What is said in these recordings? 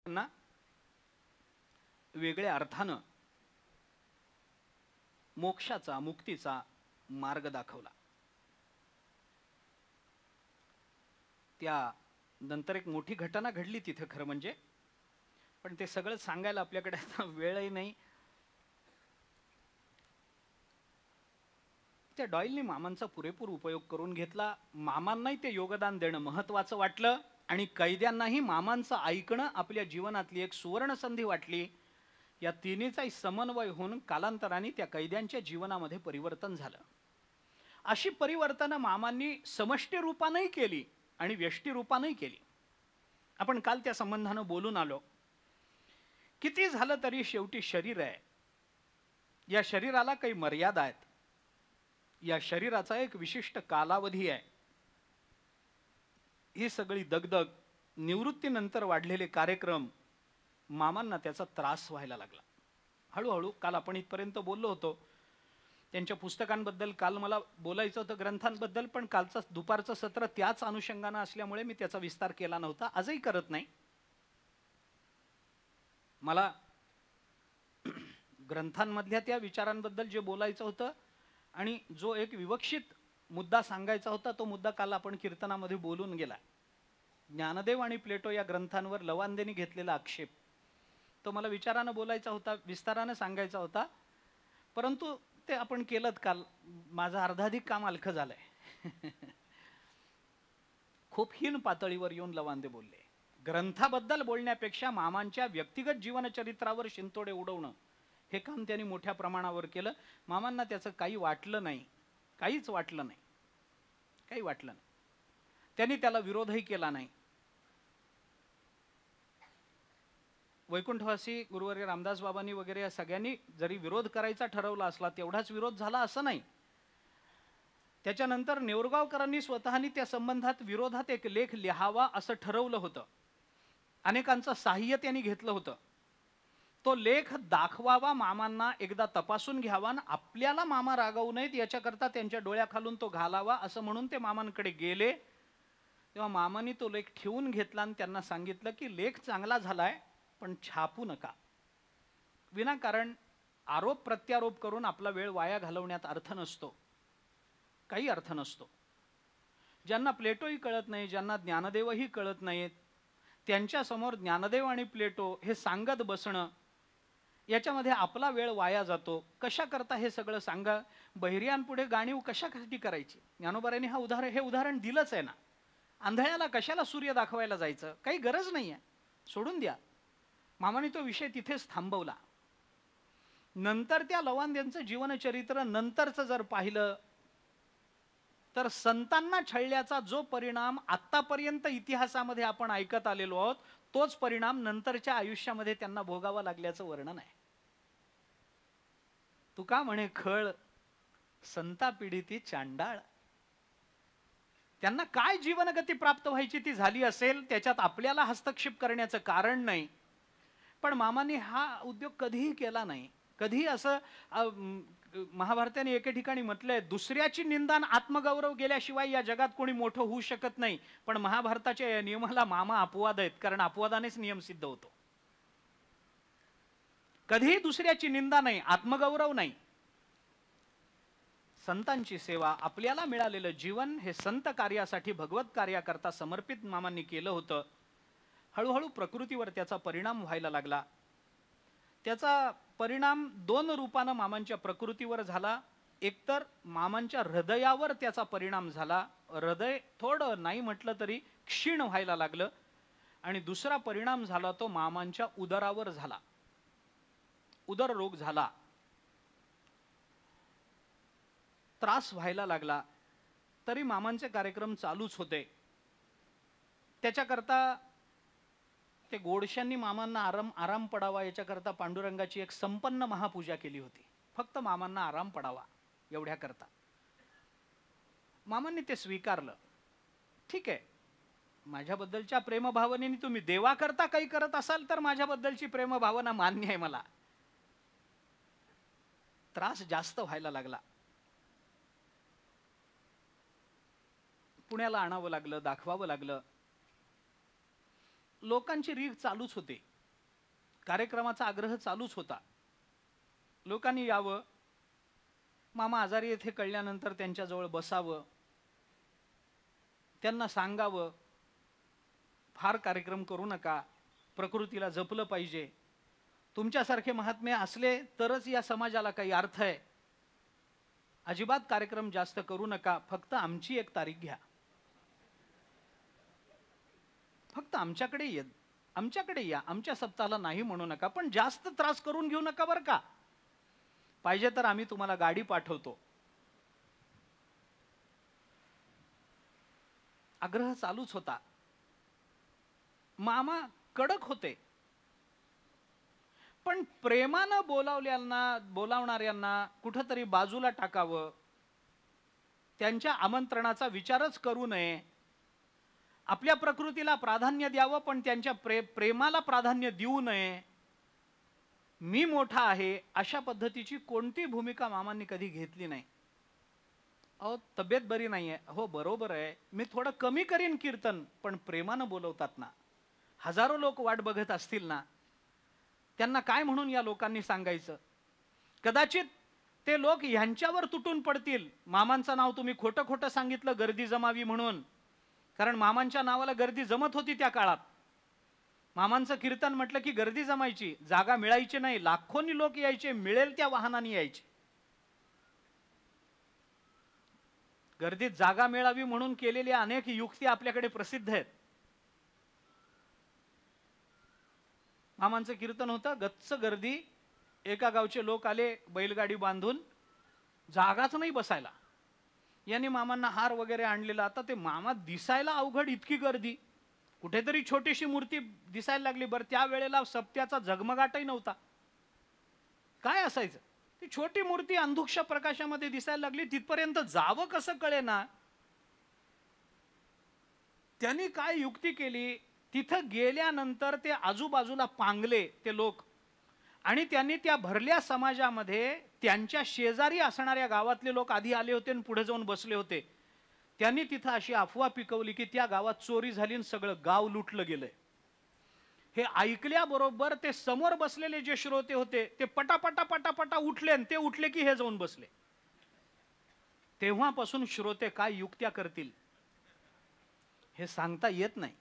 ना वेगळ्या अर्थानं मोक्षाचा मुक्तीचा मार्ग दाखवला. त्या नंतर एक मोठी घटना घडली तिथे खरं म्हणजे, पण ते सगळं सांगायला आपल्याकडे आता वेळही नाही. त्या डॉयलनी मामांचा पुरेपूर उपयोग करून घेतला. मामांनाही ते योगदान देणं महत्त्वाचं वाटलं आणि कैद्यांनाही मामांचं ऐकणं आपल्या जीवनातली एक सुवर्ण संधी वाटली. या तिन्हीचाही समन्वय होऊन कालांतराने त्या कैद्यांच्या जीवनामध्ये परिवर्तन झालं. अशी परिवर्तनं मामांनी समष्टी रूपानंही केली आणि व्यष्टी रूपानंही केली. आपण काल त्या संबंधानं बोलून आलो. किती झालं तरी शेवटी शरीर आहे. या शरीराला काही मर्यादा आहेत. या शरीराचा एक विशिष्ट कालावधी आहे. ही सगळी दगदग, निवृत्तीनंतर वाढलेले कार्यक्रम, मामांना त्याचा त्रास व्हायला लागला. हळूहळू काल आपण इथपर्यंत बोललो होतो. त्यांच्या पुस्तकांबद्दल काल मला बोलायचं होतं, ग्रंथांबद्दल, पण कालचं दुपारचं सत्र त्याच अनुषंगानं असल्यामुळे मी त्याचा विस्तार केला नव्हता, आजही करत नाही. मला ग्रंथांमधल्या त्या विचारांबद्दल जे बोलायचं होतं आणि जो एक विवक्षित मुद्दा सांगायचा होता तो मुद्दा काल आपण कीर्तनामध्ये बोलून गेला. ज्ञानदेव आणि प्लेटो या ग्रंथांवर लवांदेने घेतलेला आक्षेप तो मला विचारानं बोलायचा होता, विस्तारानं सांगायचा होता, परंतु ते आपण केलं काल. माझं अर्धाधिक काम अलखं झालंय. खूप हीन पातळीवर येऊन लवांदे बोलले. ग्रंथाबद्दल बोलण्यापेक्षा मामांच्या व्यक्तिगत जीवनचरित्रावर शिंतोडे उडवणं हे काम त्यांनी मोठ्या प्रमाणावर केलं. मामांना त्याचं काही वाटलं नाही, काहीच वाटलं नाही, काही वाटलं नाही. त्यांनी त्याला विरोधही केला नाही. वैकुंठवासी गुरुवर्य रामदास बाबांनी वगैरे या सगळ्यांनी जरी विरोध करायचा ठरवला असला तेवढाच विरोध झाला असं नाही. त्याच्यानंतर नेवरगावकरांनी स्वतःनी त्या संबंधात विरोधात एक लेख लिहावा असं ठरवलं होतं. अनेकांचं साह्य त्यांनी घेतलं होतं. तो लेख दाखवावा, मामांना एकदा तपासून घ्यावा, आपल्याला मामा रागावू नयेत याच्याकरता त्यांच्या डोळ्याखालून तो घालावा असं म्हणून ते मामांकडे गेले. तेव्हा मामांनी तो लेख ठेवून घेतला आणि त्यांना सांगितलं की लेख चांगला झालाय पण छापू नका. विनाकारण आरोप प्रत्यारोप करून आपला वेळ वाया घालवण्यात अर्थ नसतो, काही अर्थ नसतो. ज्यांना प्लेटोही कळत नाही, ज्यांना ज्ञानदेवही कळत नाहीत, त्यांच्यासमोर ज्ञानदेव आणि प्लेटो हे सांगत बसणं याच्यामध्ये आपला वेळ वाया जातो. कशा करता हे सगळं सांगा. बहिर्यांपुढे गाणीव कशासाठी करायची. ज्ञानोबारांनी हे उदाहरण दिलंच आहे ना. आंधळ्याला कशाला सूर्य दाखवायला जायचं, काही गरज नाही आहे, सोडून द्या. मामाने तो विषय तिथेच थांबवला. नंतर त्या लवांद्यांचं जीवनचरित्र नंतरचं जर पाहिलं तर संतांना छळल्याचा जो परिणाम आत्तापर्यंत इतिहासामध्ये आपण ऐकत आलेलो आहोत तोच परिणाम नंतरच्या आयुष्यामध्ये त्यांना भोगावा लागल्याचं वर्णन आहे. तुका म्हणे खळ संता पीडिती चांडाळ. त्यांना काय जीवनगती प्राप्त व्हायची ती झाली असेल, त्याच्यात आपल्याला हस्तक्षेप करण्याचं कारण नाही. पण मामांनी हा उद्योग कधीही केला नाही. कधी असं महाभारताने एके ठिकाणी म्हटलंय, दुसऱ्याची निंदा आत्मगौरव गेल्याशिवाय या जगात कोणी मोठं होऊ शकत नाही. पण महाभारताच्या या नियमाला मामा अपवाद आहेत, कारण अपवादानेच नियम सिद्ध होतो. कधीही दुसऱ्याची निंदा नाही, आत्मगौरव नाही. संतांची सेवा, आपल्याला मिळालेलं जीवन हे संत कार्यासाठी, भगवत कार्याकरता समर्पित मामांनी केलं होतं. हळूहळू प्रकृतीवर त्याचा परिणाम व्हायला लागला. त्याचा परिणाम दोन रूपानं मामांच्या प्रकृतीवर झाला. एकतर मामांच्या हृदयावर त्याचा परिणाम झाला, हृदय थोडं नाही म्हटलं तरी क्षीण व्हायला लागलं. आणि दुसरा परिणाम झाला तो मामांच्या उदरावर झाला, उदर रोग झाला, त्रास व्हायला लागला. तरी मामांचे कार्यक्रम चालूच होते. त्याच्याकरता ते गोडशांनी मामांना आराम पडावा याच्याकरता पांडुरंगाची एक संपन्न महापूजा केली होती, फक्त मामांना आराम पडावा एवढ्याकरता. मामांनी ते स्वीकारलं. ठीक आहे, माझ्याबद्दलच्या प्रेमभावनेने तुम्ही देवाकरता काही करत असाल तर माझ्याबद्दलची प्रेमभावना मान्य आहे मला. त्रास जास्त व्हायला लागला. पुण्याला आणावं लागलं, दाखवावं लागलं. लोकांची रीघ चालूच होते. कार्यक्रमाचा आग्रह चालूच होता. लोकांनी यावं, मामा आजारी येथे कळल्यानंतर त्यांच्याजवळ बसावं, त्यांना सांगावं, फार कार्यक्रम करू नका, प्रकृतीला जपलं पाहिजे, तुमच्यासारखे महात्मे असले तरच या समाजाला काही अर्थ आहे, अजिबात कार्यक्रम जास्त करू नका, फक्त आमची एक तारीख घ्या, फक्त आमच्याकडे या, आमच्या सप्ताहाला नाही म्हणू नका, पण जास्त त्रास करून घेऊ नका बरं का, पाहिजे तर आम्ही तुम्हाला गाडी पाठवतो. आग्रह चालूच होता. मामा कडक होते, पण प्रेमानं बोलावणाऱ्यांना कुठंतरी बाजूला टाकावं, त्यांच्या आमंत्रणाचा विचारच करू नये, आपल्या प्रकृतीला प्राधान्य द्यावं, पण त्यांच्या प्रेमाला प्राधान्य देऊ नये. मी मोठा आहे अशा पद्धतीची कोणती भूमिका मामांनी कधी घेतली नाही. अहो तब्येत बरी नाहीये, हो बरोबर आहे, मी थोडं कमी करीन कीर्तन, पण प्रेमानं बोलवतात ना. हजारो लोक वाट बघत असतील ना, त्यांना काय म्हणून या लोकांनी सांगायचं. कदाचित ते लोक ह्यांच्यावर तुटून पडतील, मामांचं नाव तुम्ही खोटं खोटं सांगितलं गर्दी जमावी म्हणून, कारण मामांच्या नावाला गर्दी जमत होती त्या काळात. मामांचं कीर्तन म्हटलं की गर्दी जमायची, जागा मिळायची नाही, लाखोनी लोक यायचे, मिळेल त्या वाहनाने यायचे. गर्दीत जागा मिळावी म्हणून केलेल्या अनेक युक्ती आपल्याकडे प्रसिद्ध आहेत. मामांचं कीर्तन होतं, गच्च गर्दी, एका गावचे लोक आले बैलगाडी बांधून, जागाच नाही बसायला. यांनी मामांना हार वगैरे आणलेला. आता ते मामा दिसायला अवघड, इतकी गर्दी, कुठेतरी छोटीशी मूर्ती दिसायला लागली. बरं त्या वेळेला सप्त्याचा झगमगाटही नव्हता, काय असायचं, ती छोटी मूर्ती अंधुक्ष प्रकाशामध्ये दिसायला लागली. तिथपर्यंत जावं कसं कळेना. त्यांनी काय युक्ती केली, तिथं गेल्यानंतर ते आजूबाजूला पांगले ते लोक, आणि त्यांनी त्या भरल्या समाजामध्ये त्यांच्या शेजारी असणाऱ्या गावातले लोक आधी आले होते आणि पुढे जाऊन बसले होते. त्यांनी तिथं अशी अफवा पिकवली की त्या गावात चोरी झाली आणि सगळं गाव लुटलं गेलंय. हे ऐकल्याबरोबर ते समोर बसलेले जे श्रोते होते ते पटापटा पटापटा उठले, आणि ते उठले की हे जाऊन बसले. तेव्हापासून श्रोते काय युक्त्या करतील हे सांगता येत नाही.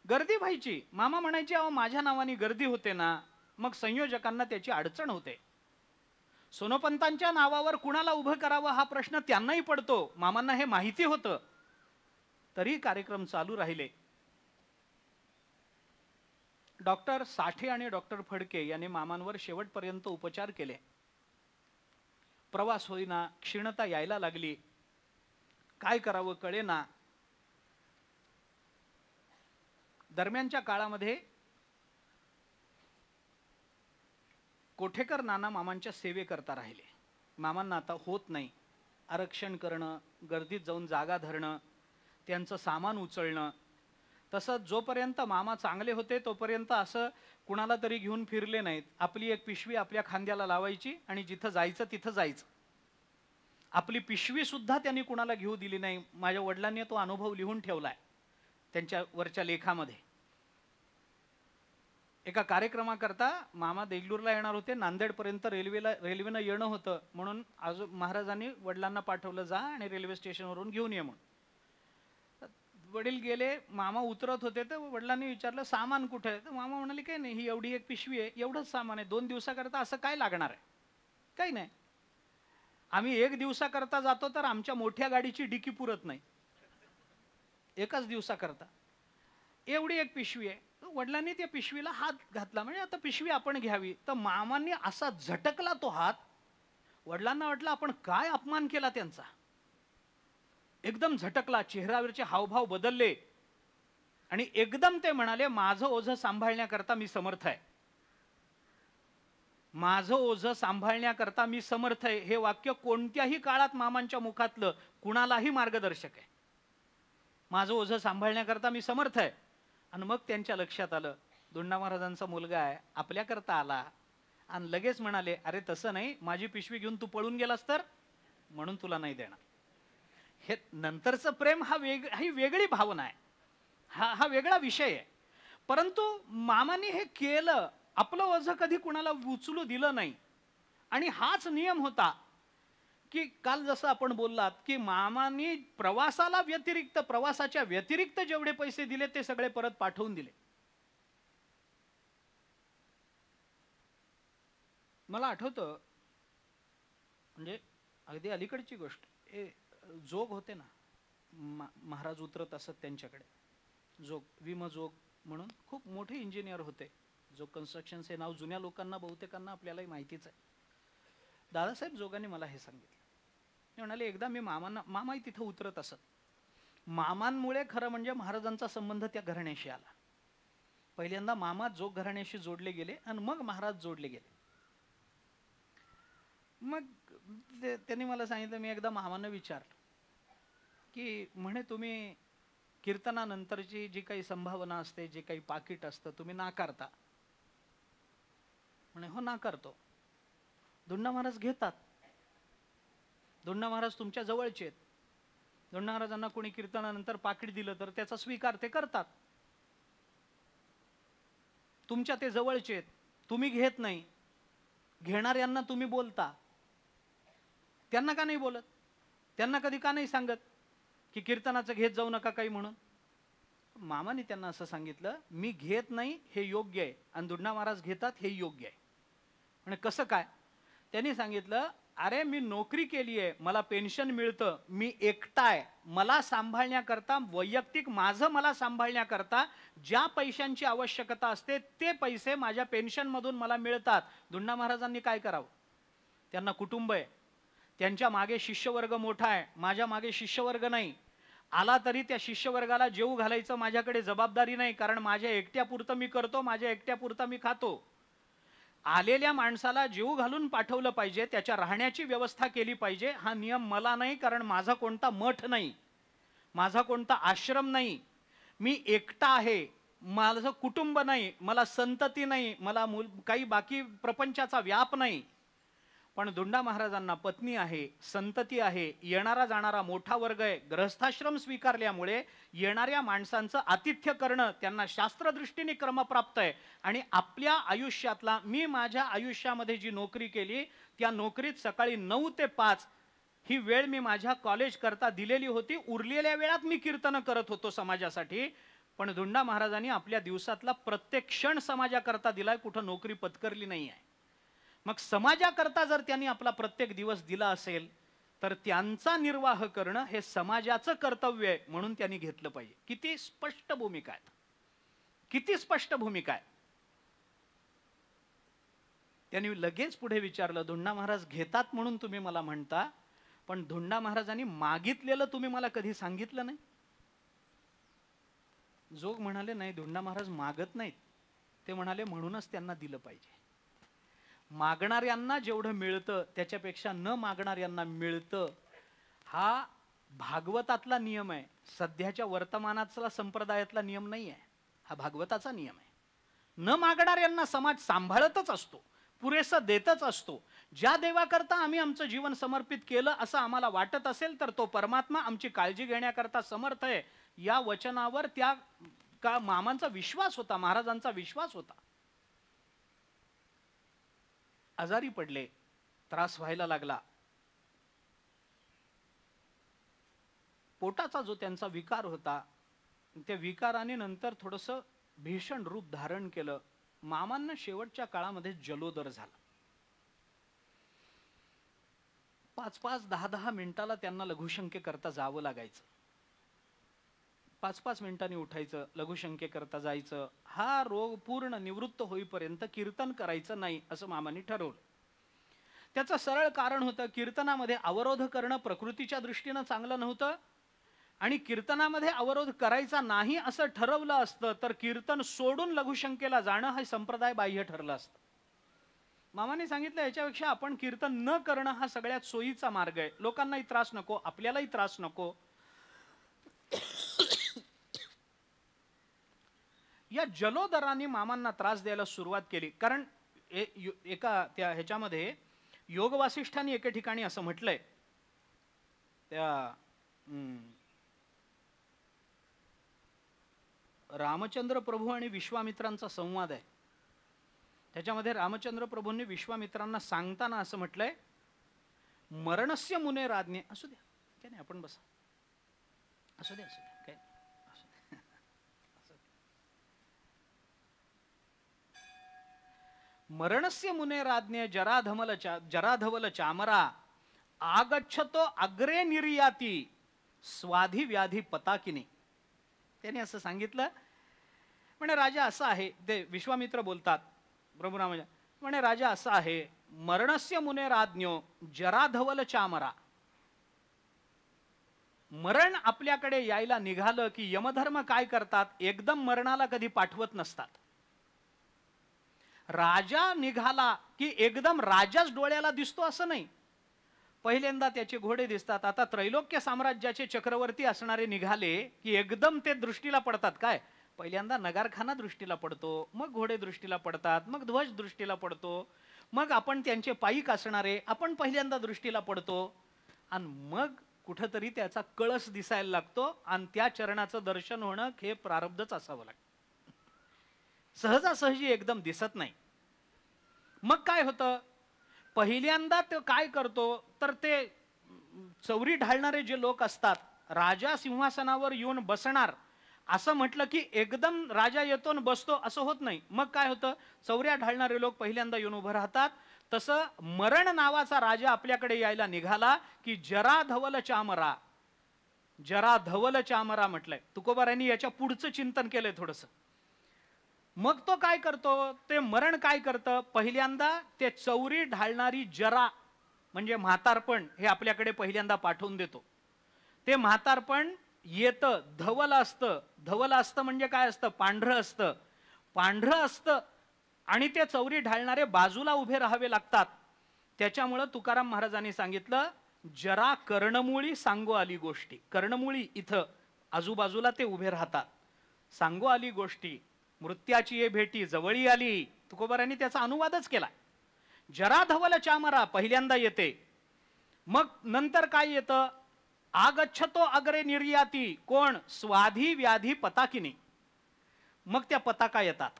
गर्दी व्हायची, मामा म्हणायचे अहो माझ्या नावाने गर्दी होते ना, मग संयोजकांना त्याची अडचण होते. सोनोपंतांच्या नावावर कुणाला उभं करावं हा प्रश्न त्यांनाही पडतो, मामांना हे माहिती होतं, तरी कार्यक्रम चालू राहिले. डॉक्टर साठे आणि डॉक्टर फडके यांनी मामांवर शेवटपर्यंत उपचार केले. प्रवास होईना, क्षीणता यायला लागली, काय करावं कळेना. दरम्यानच्या काळामध्ये कोठेकर नाना मामांच्या सेवे करता राहिले. मामांना आता होत नाही, आरक्षण करणं, गर्दीत जाऊन जागा धरणं, त्यांचं सामान उचलणं. तसं जोपर्यंत मामा चांगले होते तोपर्यंत असं कुणाला तरी घेऊन फिरले नाहीत. आपली एक पिशवी आपल्या खांद्याला लावायची आणि जिथं जायचं तिथं जायचं. आपली पिशवी सुद्धा त्यांनी कुणाला घेऊ दिली नाही. माझ्या वडिलांनी तो अनुभव लिहून ठेवलाय त्यांच्या वरच्या लेखामध्ये. एका कार्यक्रमाकरता मामा देगलूरला येणार होते, नांदेडपर्यंत रेल्वेनं येणं होतं, म्हणून आज महाराजांनी वडिलांना पाठवलं, जा आणि रेल्वे स्टेशनवरून घेऊन ये म्हणून. वडील गेले, मामा उतरत होते, तर वडिलांनी विचारलं सामान कुठे आहे. तर मामा म्हणाले काही नाही, ही एवढी एक पिशवी आहे, एवढंच सामान आहे, 2 दिवसाकरता असं काय लागणार आहे, काही नाही. आम्ही 1 दिवसाकरता जातो तर आमच्या मोठ्या गाडीची डिकी पुरत नाही, एकाच दिवसाकरता एवढी एक पिशवी आहे. वडिलांनी त्या पिशवीला हात घातला, म्हणजे आता पिशवी आपण घ्यावी. तर मामांनी असा झटकला तो हात, वडिलांना वाटलं आपण काय अपमान केला त्यांचा. एकदम झटकला, चेहऱ्यावरचे हावभाव बदलले आणि एकदम ते म्हणाले माझं ओझं सांभाळण्याकरता मी समर्थ आहे, माझं ओझं सांभाळण्याकरता मी समर्थ आहे. हे वाक्य कोणत्याही काळात मामांच्या मुखातलं कुणालाही मार्गदर्शक आहे. माझं ओझं सांभाळण्याकरता मी समर्थ आहे. आणि मग त्यांच्या लक्षात आलं दोंडा महाराजांचा मुलगा आहे, आपल्याकरता आला, आणि लगेच म्हणाले अरे तसं नाही, माझी पिशवी घेऊन तू पळून गेलास तर म्हणून तुला नाही देणार. हे नंतरचं प्रेम ही वेगळी भावना आहे, हा वेगळा विषय आहे. परंतु मामांनी हे केलं आपलं ओझं कधी कुणाला उचलू दिलं नाही. आणि हाच नियम होता की काल जसं आपण बोललात की मामांनी प्रवासाच्या व्यतिरिक्त जेवढे पैसे दिले ते सगळे परत पाठवून दिले. मला आठवतं, म्हणजे अगदी अलीकडची गोष्ट, जोग होते ना, महाराज उतरत असत त्यांच्याकडे. जोग, विमजोग म्हणून खूप मोठे इंजिनियर होते. जोग कन्स्ट्रक्शन्स हे नाव जुन्या लोकांना बहुतेकांना आपल्यालाही माहितीच आहे. दादासाहेब जोगांनी मला हे सांगितलं. ते म्हणाले एकदा मी मामाही तिथं उतरत असत. मामांमुळे खरं म्हणजे महाराजांचा संबंध त्या घराण्याशी आला. पहिल्यांदा मामा जोग घराण्याशी जोडले गेले आणि मग महाराज जोडले गेले. मग त्यांनी मला सांगितलं, मी एकदा मामांना विचारलं की म्हणे तुम्ही कीर्तनानंतरची जी काही संभावना असते, जे काही पाकिट असतं, तुम्ही नाकारता. म्हणे हो नाकारतो. धुंडा महाराज घेतात. धुंडा महाराज तुमच्या जवळचे आहेत. धुंडा महाराजांना कोणी कीर्तनानंतर पाकिट दिलं तर त्याचा स्वीकार ते करतात. तुमच्या ते जवळचे आहेत, तुम्ही घेत नाही. घेणाऱ्यांना तुम्ही बोलता, त्यांना का नाही बोलत? त्यांना कधी का नाही सांगत की कीर्तनाचं घेत जाऊ नका काही म्हणून? मामाने त्यांना असं सांगितलं, मी घेत नाही हे योग्य आहे आणि धुंडा महाराज घेतात हे योग्य आहे. म्हणजे कसं काय? त्यांनी सांगितलं, अरे मी नोकरी केली आहे, मला पेन्शन मिळतं, मी एकटा आहे, मला सांभाळण्याकरता वैयक्तिक मला सांभाळण्याकरता ज्या पैशांची आवश्यकता असते ते पैसे माझ्या पेन्शनमधून मला मिळतात. धुंडा महाराजांनी काय करावं? त्यांना कुटुंब आहे, त्यांच्या मागे शिष्यवर्ग मोठा आहे, माझ्या मागे शिष्यवर्ग नाही. आला तरी त्या शिष्यवर्गाला जेवू घालायचं माझ्याकडे जबाबदारी नाही, कारण माझ्या एकट्यापुरतं मी करतो, माझ्या एकट्यापुरतं मी खातो. आलेल्या माणसाला जेवू घालून पाठवलं पाहिजे, त्याच्या राहण्याची व्यवस्था केली पाहिजे. हा नियम मला नाही, कारण माझा कोणता मठ नाही, माझा कोणता आश्रम नाही, मी एकटा आहे, माझं कुटुंब नाही, मला संतती नाही, मला काही बाकी प्रपंचाचा व्याप नाही. पण धुंडा महाराजांना पत्नी आहे, संतती आहे, येणारा जाणारा मोठा वर्ग आहे. ग्रहस्थाश्रम स्वीकारल्यामुळे येणाऱ्या माणसांचं आतिथ्य करणं त्यांना शास्त्रदृष्टीने क्रमप्राप्त आहे. आणि आपल्या आयुष्यातला, मी माझ्या आयुष्यामध्ये जी नोकरी केली त्या नोकरीत सकाळी 9 ते 5 ही वेळ मी माझ्या कॉलेज करता दिलेली होती. उरलेल्या वेळात मी कीर्तन करत होतो समाजासाठी. पण धुंडा महाराजांनी आपल्या दिवसातला प्रत्येक क्षण समाजाकरता दिलाय, कुठं नोकरी पत्करली नाही आहे. मग समाजाकरता जर त्यांनी आपला प्रत्येक दिवस दिला असेल तर त्यांचा निर्वाह करणं हे समाजाचं कर्तव्य आहे, म्हणून त्यांनी घेतलं पाहिजे. किती स्पष्ट भूमिका आहे, किती स्पष्ट भूमिका आहे. त्यांनी लगेच पुढे विचारलं, धुंडा महाराज घेतात म्हणून तुम्ही मला म्हणता, पण धुंडा महाराजांनी मागितलेलं तुम्ही मला कधी सांगितलं नाही? जोग म्हणाले, नाही, धुंडा महाराज मागत नाहीत. ते म्हणाले म्हणूनच त्यांना दिलं पाहिजे. मागणाऱ्यांना जेवढं मिळतं त्याच्यापेक्षा न मागणाऱ्यांना मिळतं, हा भागवतातला नियम आहे. सध्याच्या वर्तमानातला संप्रदायातला नियम नाही आहे, हा भागवताचा नियम आहे. न मागणाऱ्यांना समाज सांभाळतच असतो, पुरेसं देतच असतो. ज्या देवाकरता आम्ही आमचं जीवन समर्पित केलं असं आम्हाला वाटत असेल तर तो परमात्मा आमची काळजी घेण्याकरता समर्थ आहे. या वचनावर त्या मामांचा विश्वास होता, महाराजांचा विश्वास होता. आजारी पडले, त्रास व्हायला लागला. पोटाचा जो त्यांचा विकार होता, त्या विकाराने नंतर थोडंसं भीषण रूप धारण केलं. मामांना शेवटच्या काळामध्ये जलोदर झाला. 5-5, 10-10 मिनिटाला त्यांना लघुशंके करता जावं लागायचं. 5-5 मिनिटांनी उठायचं, लघुशंके करता जायचं. हा रोग पूर्ण निवृत्त होईपर्यंत कीर्तन करायचं नाही असं मामांनी ठरवलं. त्याचं सरळ कारण होतं, कीर्तनामध्ये अवरोध करणं प्रकृतीच्या दृष्टीनं चांगलं नव्हतं. आणि कीर्तनामध्ये अवरोध करायचा नाही असं ठरवलं असतं तर कीर्तन सोडून लघुशंकेला जाणं हे संप्रदाय बाह्य ठरलं असतं. मामाने सांगितलं, याच्यापेक्षा आपण कीर्तन न करणं हा सगळ्यात सोयीचा मार्ग आहे. लोकांनाही त्रास नको, आपल्यालाही त्रास नको. या जलोदराने मामांना त्रास द्यायला सुरुवात केली. कारण एका त्या ह्याच्यामध्ये योग वासिष्ठांनी एके ठिकाणी असं म्हटलंय, त्या रामचंद्र प्रभू आणि विश्वामित्रांचा संवाद आहे. त्याच्यामध्ये रामचंद्र प्रभूंनी विश्वामित्रांना सांगताना असं म्हटलंय, मरणस्य मुने राज्ञे. असू द्या, काय नाही, आपण बसा. असू द्या, असू द्या, काय नाही, असू द्या. मरणस्य मुने राज्ञे जराधवल चामरा आगच्छतो अग्रे निर्याती स्वाधी व्याधी पताकिनी. त्याने असं सांगितलं, म्हणे राजा असं आहे, ते विश्वामित्र बोलतात प्रभुरामाच्या, म्हणे राजा असं आहे, मरणस्य मुने राज्ञो जराधवल चामरा. मरण आपल्याकडे यायला निघालं की यमधर्म काय करतात, एकदम मरणाला कधी पाठवत नसतात. राजा निघाला की एकदम राजाच डोळ्याला दिसतो असं नाही. पहिल्यांदा त्याचे घोडे दिसतात. आता त्रैलोक्य साम्राज्याचे चक्रवर्ती असणारे निघाले की एकदम ते दृष्टीला पडतात. काय, पहिल्यांदा नगारखाना दृष्टीला पडतो, मग घोडे दृष्टीला पडतात, मग ध्वज दृष्टीला पडतो, मग आपण त्यांचे पायीक असणारे आपण पहिल्यांदा दृष्टीला पडतो, आणि मग कुठंतरी त्याचा कळस दिसायला लागतो, आणि त्या चरणाचं दर्शन होणं हे प्रारब्धच असावं लागतं. सहजासहजी एकदम दिसत नाही. मग काय होतं, पहिल्यांदा तो काय करतो, तर ते चौरी ढाळणारे जे लोक असतात, राजा सिंहासनावर येऊन बसणार असं म्हटलं की एकदम राजा येतो आणि बसतो असं होत नाही. मग काय होतं, चौऱ्या ढाळणारे लोक पहिल्यांदा येऊन उभं राहतात. तसं मरण नावाचा राजा आपल्याकडे यायला निघाला की जराधवल चामरा, जराधवल चामरा म्हटलंय. तुकोबारायांनी याच्या पुढचं चिंतन केलंय थोडस. मग तो काय करतो, ते मरण काय करतं, पहिल्यांदा ते चौरी ढाळणारी जरा म्हणजे म्हातारपण हे आपल्याकडे पहिल्यांदा पाठवून देतो. ते म्हातारपण येतं, धवल असतं. धवल असतं म्हणजे काय असतं, पांढरं असतं. पांढरं असतं आणि ते चौरी ढाळणारे बाजूला उभे राहावे लागतात. त्याच्यामुळं तुकाराम महाराजांनी सांगितलं, जरा कर्णमुळी सांगो आली गोष्टी. कर्णमुळी इथं आजूबाजूला ते उभे राहतात. सांगो आली गोष्टी, मृत्याची ये भेटी जवळी आली. तुकोबारांनी त्याचा अनुवादच केला. जराधवल चामरा पहिल्यांदा येते. मग नंतर काय येतं, आगच्छतो अग्रे निर्याती, कोण, स्वाधी व्याधी पताकिनी. मग त्या पताका येतात,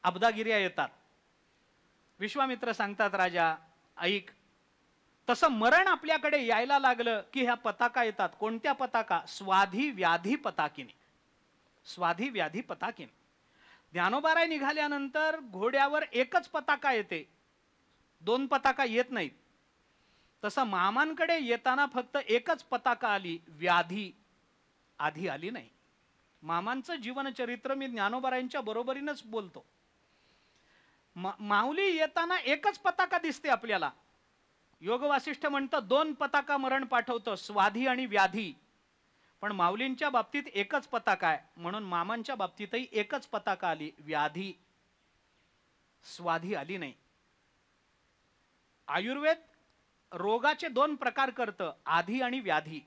अब्दागिऱ्या येतात. विश्वामित्र सांगतात, राजा ऐक, तसं मरण आपल्याकडे यायला लागलं की ह्या पताका येतात. कोणत्या पताका, स्वाधी व्याधी पताकिनी. स्वाधी व्याधी पताकिनी. ज्ञानोबाराय निघाल्यानंतर घोड्यावर एकच पताका येते, दोन पताका येत नाहीत. तसं मामांकडे येताना फक्त एकच पताका आली, व्याधी. आधी आली नाही. मामांचं जीवनचरित्र मी ज्ञानोबारायांच्या बरोबरीनंच बोलतो. माऊली येताना एकच पताका दिसते आपल्याला. योग वासिष्ठ म्हणतं दोन पताका मरण पाठवतं, स्वाधी आणि व्याधी. पण माऊलींच्या बाबतीत एकच पताका आहे, म्हणून मामांच्या बाबतीतही एकच पताका आली, व्याधी. स्वाधी आली नाही. आयुर्वेद रोगाचे दोन प्रकार करतं, आधी आणि व्याधी.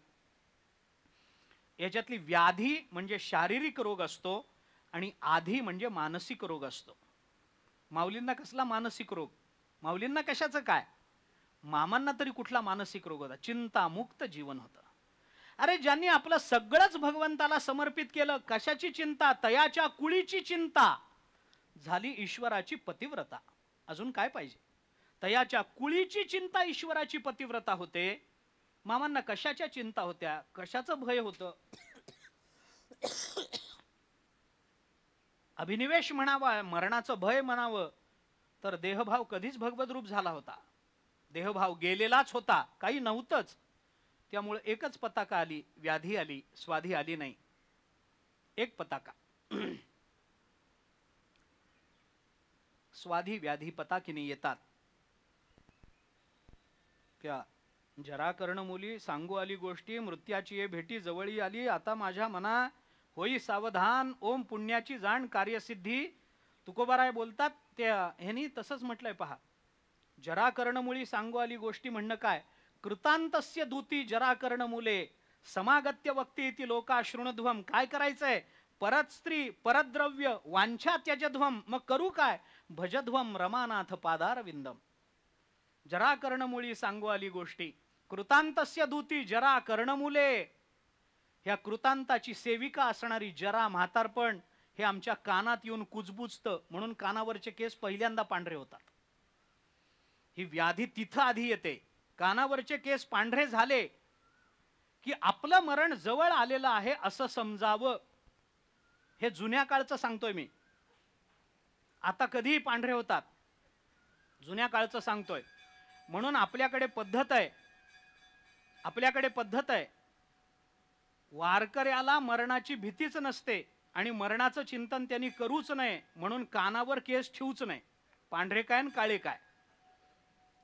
याच्यातली व्याधी म्हणजे शारीरिक रोग असतो आणि आधी म्हणजे मानसिक रोग असतो. माऊलींना कसला मानसिक रोग, माऊलींना कशाचं काय, मामांना तरी कुठला मानसिक रोग होता, चिंतामुक्त जीवन होतं. अरे ज्यांनी आपलं सगळंच भगवंताला समर्पित केलं, कशाची चिंता, तयाच्या कुळीची चिंता, झाली ईश्वराची पतिव्रता. अजून काय पाहिजे. तयाच्या कुळीची चिंता ईश्वराची पतिव्रता होते. मामांना कशाच्या चिंता होत्या, कशाचं भय होतं. अभिनिवेश म्हणावा, मरणाचं भय म्हणावं, तर देहभाव कधीच भगवत रूप झाला होता. देहभाव गेलेलाच होता, काही नव्हतंच. त्यामुळे एकच पताका आली, व्याधी आली, स्वाधी आली नाही. एक पताका. स्वाधी व्याधी पताकिनी येतात. त्या जरा कर्णमुली सांगू आली गोष्टी, मृत्याची ये भेटी जवळी आली. आता माझ्या मना होई सावधान, ओम पुण्याची जाण कार्यसिद्धी. तुकोबाराय बोलतात त्या ह्यांनी तसंच म्हटलंय पहा. जरा कर्णमुळी सांगू आली गोष्टी म्हणणं काय, कृतांतस्य दूती जरा कर्णमुले समागत्य वक्ती इति लोका शृणध्वम. काय करायचंय, परत स्त्री परत द्रव्य वांछा त्यजध्वम. मग करू काय, भजध्वम रमानाथ पादारविंदम. जरा कर्णमुळी सांगू आली गोष्टी, कृतांतस्य दूती जरा कर्णमुले. ह्या कृतांताची सेविका असणारी जरा म्हातारपण, हे आमच्या कानात येऊन कुजबुजतं, म्हणून कानावरचे केस पहिल्यांदा पांढरे होतात. ही व्याधी तिथं आधी येते. कानावरचे केस पांढरे झाले की आपलं मरण जवळ आलेलं आहे असं समजावं. हे जुन्या काळचं सांगतोय मी. आता कधीही पांढरे होतात, जुन्या काळचं सांगतोय. म्हणून आपल्याकडे पद्धत आहे, वारकऱ्याला मरणाची भीतीच नसते आणि मरणाचं चिंतन त्यांनी करूच नये, म्हणून कानावर केस ठेवूच नाही. पांढरे काय आणि काळे काय,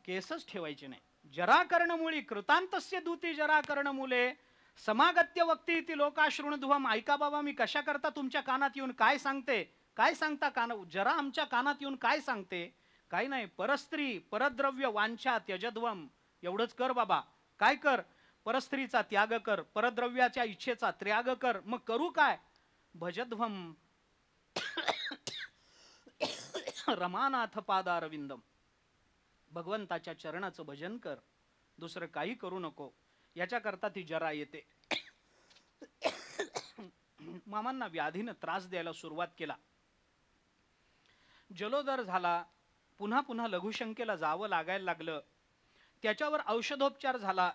केसच ठेवायचे नाही. जराकर्णमुळी कृतांतस्य दूती जराकर्णमुले समागत्य वक्ती ती लोकाश्रुणध्वम. ऐका बाबा, मी कशा करता तुमच्या कानात येऊन काय सांगते, काय सांगता जरा आमच्या कानात येऊन काय सांगते. काही नाही, परस्त्री परद्रव्य वांछा त्यजध्वम. एवढंच कर बाबा. काय कर? परस्त्रीचा त्याग कर, परद्रव्याच्या इच्छेचा त्याग कर. मग करू काय? भजध्वम रमानाथ पादारविंदम. भगवंताच्या चरणाचं भजन कर, दुसरं काही करू नको. याच्याकरता ती जरा येते. मामांना व्याधीनं त्रास द्यायला सुरुवात केला. जलोदर झाला, पुन्हा पुन्हा लघुशंकेला जावं लागायला लागलं. त्याच्यावर औषधोपचार झाला.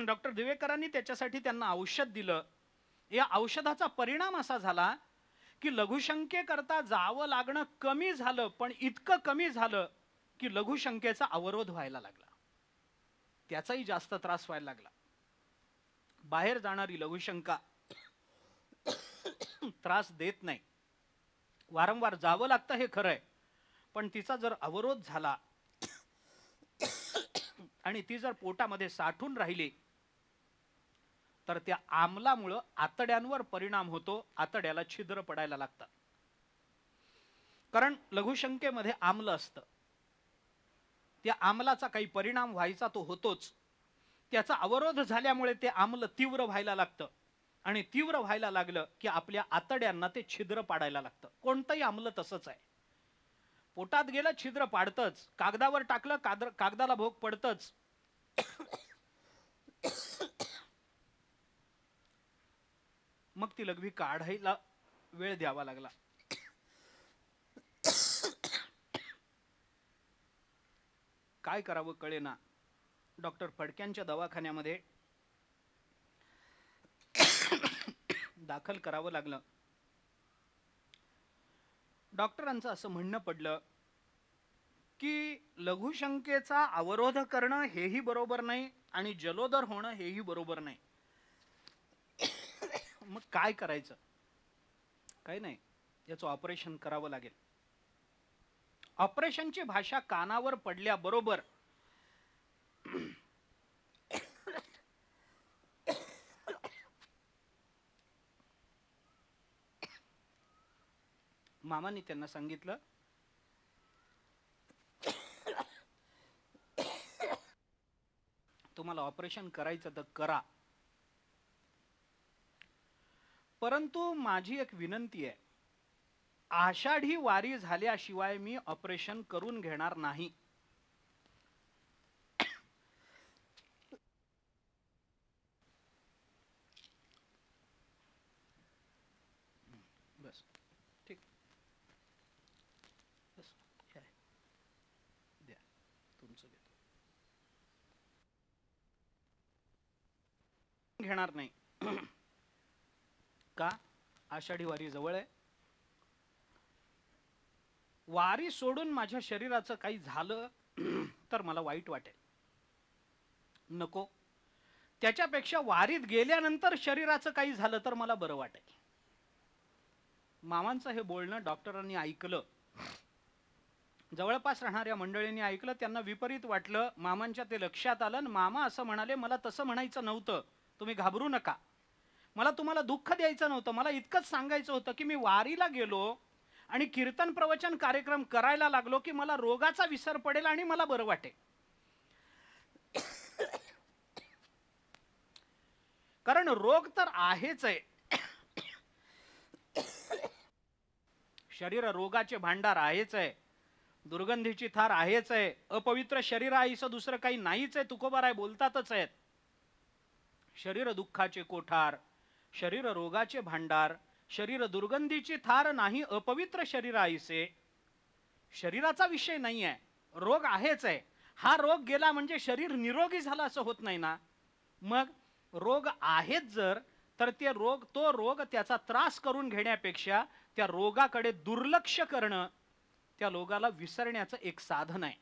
डॉक्टर दिवेकरांनी त्याच्यासाठी त्यांना औषध दिलं. या औषधाचा परिणाम असा झाला की लघुशंकेकरता जावं लागणं कमी झालं, पण इतकं कमी झालं की लघुशंकेचा अवरोध व्हायला लागला. त्याचाही जास्त त्रास व्हायला लागला. बाहेर जाणारी लघुशंका त्रास देत नाही. वारंवार जावं लागतं हे खरं आहे, पण तिचा जर अवरोध झाला आणि ती जर पोटामध्ये साठून राहिली तर त्या आम्लामुळं आतड्यांवर परिणाम होतो. आतड्याला छिद्र पडायला लागतात. कारण लघुशंकेमध्ये आम्ल असतं. त्या आम्लाचा काही परिणाम व्हायचा तो होतोच. त्याचा अवरोध झाल्यामुळे ते आम्ल तीव्र व्हायला लागतं आणि तीव्र व्हायला लागलं की आपल्या आतड्यांना ते छिद्र पाडायला लागतं. कोणतंही आम्ल तसंच आहे. पोटात गेलं छिद्र पाडतच, कागदावर टाकलं कागदाला भोग पडतच. मग ती लघवी काढायला वेळ द्यावा लागला. काय करावं कळेना. डॉक्टर फडक्यांच्या दवाखान्यामध्ये दाखल करावं लागलं. डॉक्टरांचं असं म्हणणं पडलं की लघुशंकेचा अवरोध करणं हेही बरोबर नाही आणि जलोदर होणं हेही बरोबर नाही. मग काय करायचं? काही नाही, याचं ऑपरेशन करावं लागेल. ऑपरेशनची भाषा कानावर पडल्याबरोबर मामांनी त्यांना सांगितलं, तुम्हाला ऑपरेशन करायचं तर करा, परंतु माझी एक विनंती आहे, आषाढी वारी झाल्याशिवाय मी ऑपरेशन करून घेणार नाही. बस ठीक, बस द्या, तुमचं देतो. घेणार नाही. का? आषाढी वारी जवळ आहे. वारी सोडून माझ्या शरीराचं काही झालं तर मला वाईट वाटेल. नको. त्याच्यापेक्षा वारीत गेल्यानंतर शरीराचं काही झालं तर मला बरं वाटेल. मामांचं हे बोलणं डॉक्टरांनी ऐकलं. जवळपास राहणाऱ्या मंडळींनी ऐकलं. त्यांना विपरीत वाटलं. मामांच्या ते लक्षात आलं आणि मामा असं म्हणाले, मला तसं म्हणायचं नव्हतं, तुम्ही घाबरू नका. मला तुम्हाला दुःख द्यायचं नव्हतं. मला इतकंच सांगायचं होतं की मी वारीला गेलो आणि कीर्तन प्रवचन कार्यक्रम करायला लागलो की मला रोगाचा विसर पडेल आणि मला बरं वाटेल. कारण रोग तर आहेच आहे. शरीर रोगाचे भांडार आहेच आहे. दुर्गंधीची थार आहेच आहे. अपवित्र शरीर आईचं दुसरं काही नाहीच आहे. तुकोबाराय बोलतातच आहेत. शरीर दुःखाचे कोठार, शरीर रोगाचे भांडार, शरीर दुर्गंधीची थार नाही अपवित्र शरीराईसे. शरीराचा विषय नाही आहे, रोग आहेच आहे. हा रोग गेला म्हणजे शरीर निरोगी झाला असं होत नाही ना. मग रोग आहेच जर, तर तो रोग त्याचा त्रास करून घेण्यापेक्षा त्या रोगाकडे दुर्लक्ष करणं त्या रोगाला विसरण्याचं एक साधन आहे.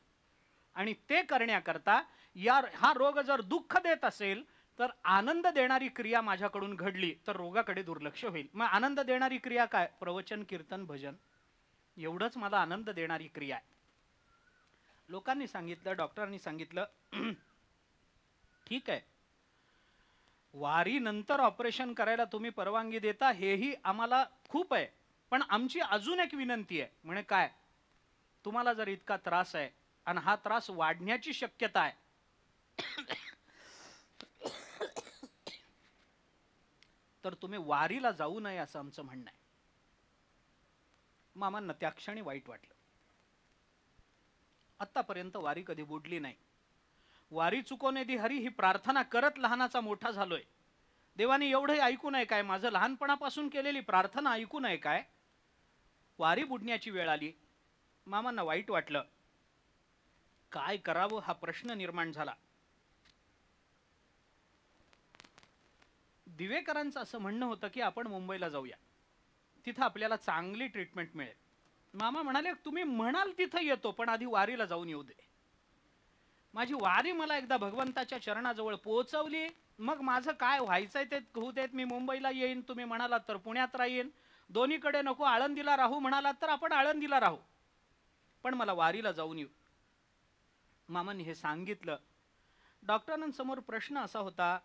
आणि ते करण्याकरता हा रोग जर दुःख देत असेल तर आनंद देणारी क्रिया माझ्याकडून घडली तर रोगाकडे दुर्लक्ष होईल. मग आनंद देणारी क्रिया काय? प्रवचन, कीर्तन, भजन, एवढंच मला आनंद देणारी क्रिया आहे. लोकांनी सांगितलं, डॉक्टरांनी सांगितलं, ठीक आहे, वारी नंतर ऑपरेशन करायला तुम्ही परवानगी देता हेही आम्हाला खूप आहे, पण आमची अजून एक विनंती आहे. म्हणे काय? तुम्हाला जर इतका त्रास आहे आणि हा त्रास वाढण्याची शक्यता आहे तर तुम्ही वारीला जाऊ नये असं आमचं म्हणणं आहे. मामांना त्या क्षणी वाईट वाटलं. आतापर्यंत वारी कधी बुडली नाही. वारी चुकवणे दे हरी ही प्रार्थना करत लहानाचा मोठा झालोय. देवाने एवढे ऐकू नये काय? माझं लहानपणापासून केलेली प्रार्थना ऐकू नये काय? वारी बुडण्याची वेळ आली. मामांना वाईट वाटलं. काय करावं हा प्रश्न निर्माण झाला. दिवेकरांचं असं म्हणणं होतं की आपण मुंबईला जाऊया, तिथं आपल्याला चांगली ट्रीटमेंट मिळेल. मामा म्हणाले तुम्ही म्हणाल तिथं येतो, पण आधी वारीला जाऊन येऊ दे. माझी वारी मला एकदा भगवंताच्या चरणाजवळ पोहोचवली, मग माझं काय व्हायचंय ते होऊ देत. मी मुंबईला येईन, तुम्ही म्हणालात तर पुण्यात राहीन, दोन्हीकडे नको. आळंदीला राहू म्हणालात तर आपण आळंदीला राहू, पण मला वारीला जाऊन येऊ. मामांनी हे सांगितलं. डॉक्टरांसमोर प्रश्न असा होता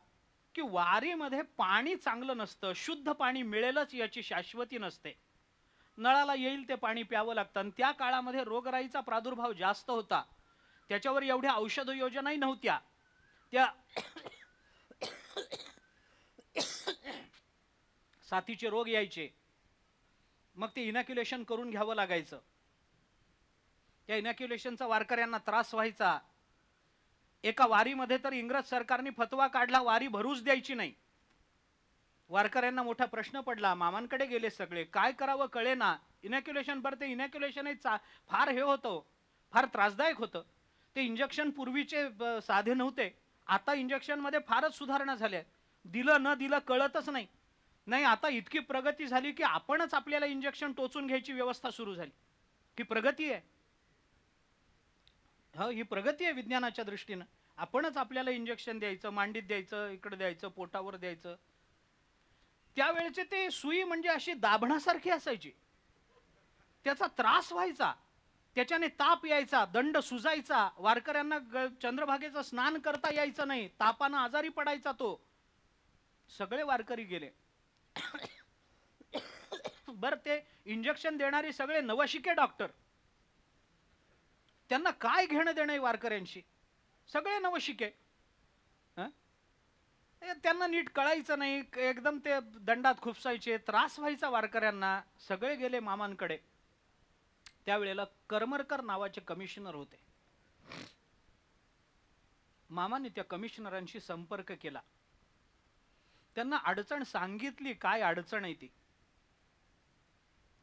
की वारीमध्ये पाणी चांगलं नसतं, शुद्ध पाणी मिळेलच याची शाश्वती नसते. नळाला येईल ते पाणी प्यावं लागतं. आणि त्या काळामध्ये रोगराईचा प्रादुर्भाव जास्त होता, त्याच्यावर एवढ्या औषध योजनाही नव्हत्या. त्या साथीचे रोग यायचे, मग ते इनॅक्युलेशन करून घ्यावं लागायचं. त्या इनॅक्युलेशनचा वारकऱ्यांना त्रास व्हायचा. एका वारीमध्ये तर इंग्रज सरकारने फतवा काढला, वारी भरूच द्यायची नाही. वारकऱ्यांना मोठा प्रश्न पडला. मामांकडे गेले सगळे, काय करावं कळेना. इनॅक्युलेशन भरते, इनॅक्युलेशन फार हे होतं, फार त्रासदायक होतं. ते इंजेक्शन पूर्वीचे साधे नव्हते. आता इंजेक्शन मध्ये फारच सुधारणा झाल्या. दिलं न दिलं कळतच नाही. नाही, आता इतकी प्रगती झाली की आपणच आपल्याला इंजेक्शन टोचून घ्यायची व्यवस्था सुरू झाली. ही प्रगती आहे. हो, ही प्रगती आहे विज्ञानाच्या दृष्टीनं. आपणच आपल्याला इंजेक्शन द्यायचं, मांडीत द्यायचं, इकडे द्यायचं, पोटावर द्यायचं. त्यावेळेचे ते सुई म्हणजे अशी दाभणासारखी असायची, त्याचा त्रास व्हायचा, त्याच्याने ताप यायचा, दंड सुजायचा. वारकऱ्यांना चंद्रभागेचं स्नान करता यायचं नाही, तापानं आजारी पडायचा तो. सगळे वारकरी गेले. बर, ते इंजेक्शन देणारे सगळे नवशिके डॉक्टर, त्यांना काय घेणं देणं वारकऱ्यांशी? सगळे नवशिके. त्यांना नीट कळायचं नाही, एकदम ते दंडात खुपसायचे, त्रास व्हायचा वारकऱ्यांना. सगळे गेले मामांकडे. त्यावेळेला करमरकर नावाचे कमिशनर होते. मामाने त्या कमिशनरांशी संपर्क केला, त्यांना अडचण सांगितली, काय अडचण आहे ती.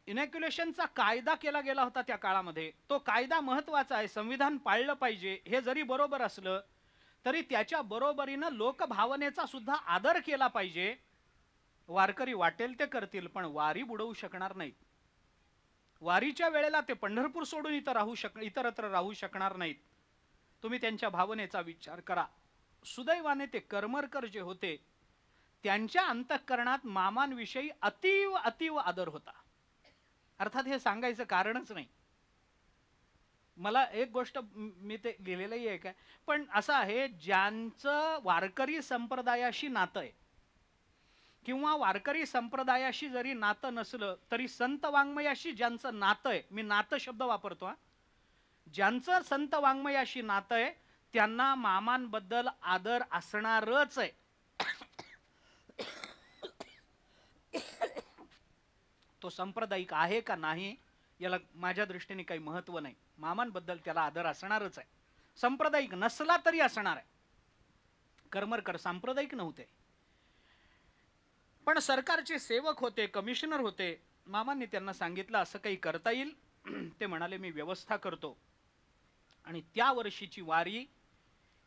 इनॅक्युलेशनचा कायदा केला गेला होता त्या काळामध्ये. तो कायदा महत्वाचा आहे, संविधान पाळलं पाहिजे. हे जरी बरोबर असलं तरी त्याच्या बरोबरीनं लोकभावनेचा सुद्धा आदर केला पाहिजे. वारकरी वाटेल ते करतील, पण वारी बुडवू शकणार नाहीत. वारीच्या वेळेला ते पंढरपूर सोडून इतरत्र राहू शकणार नाहीत. तुम्ही त्यांच्या भावनेचा विचार करा. सुदैवाने ते करमरकर जे होते, त्यांच्या अंतःकरणात मामांविषयी अतीव अतीव आदर होता. अर्थात हे सांगायचं कारणच नाही. मला एक गोष्ट मी ते लिहिलेलंही आहे काय, पण असं आहे, ज्यांचं वारकरी संप्रदायाशी नातं आहे किंवा वारकरी संप्रदायाशी जरी नातं नसलं तरी संत वाङ्मयाशी ज्यांचं नातं आहे, मी नातं शब्द वापरतो, ज्यांचं संत वाङ्मयाशी नातं आहे त्यांना मामांबद्दल आदर असणारच आहे. तो सांप्रदायिक आहे का नाही याला माझ्या दृष्टीने काही महत्त्व नाही. मामांबद्दल त्याला आदर असणारच आहे. सांप्रदायिक नसला तरी असणार आहे. करमरकर सांप्रदायिक नव्हते. पण सरकारचे सेवक होते, कमिशनर होते. मामांनी त्यांना सांगितलं असं काही करता येईल. ते म्हणाले मी व्यवस्था करतो. आणि त्या वर्षीची वारी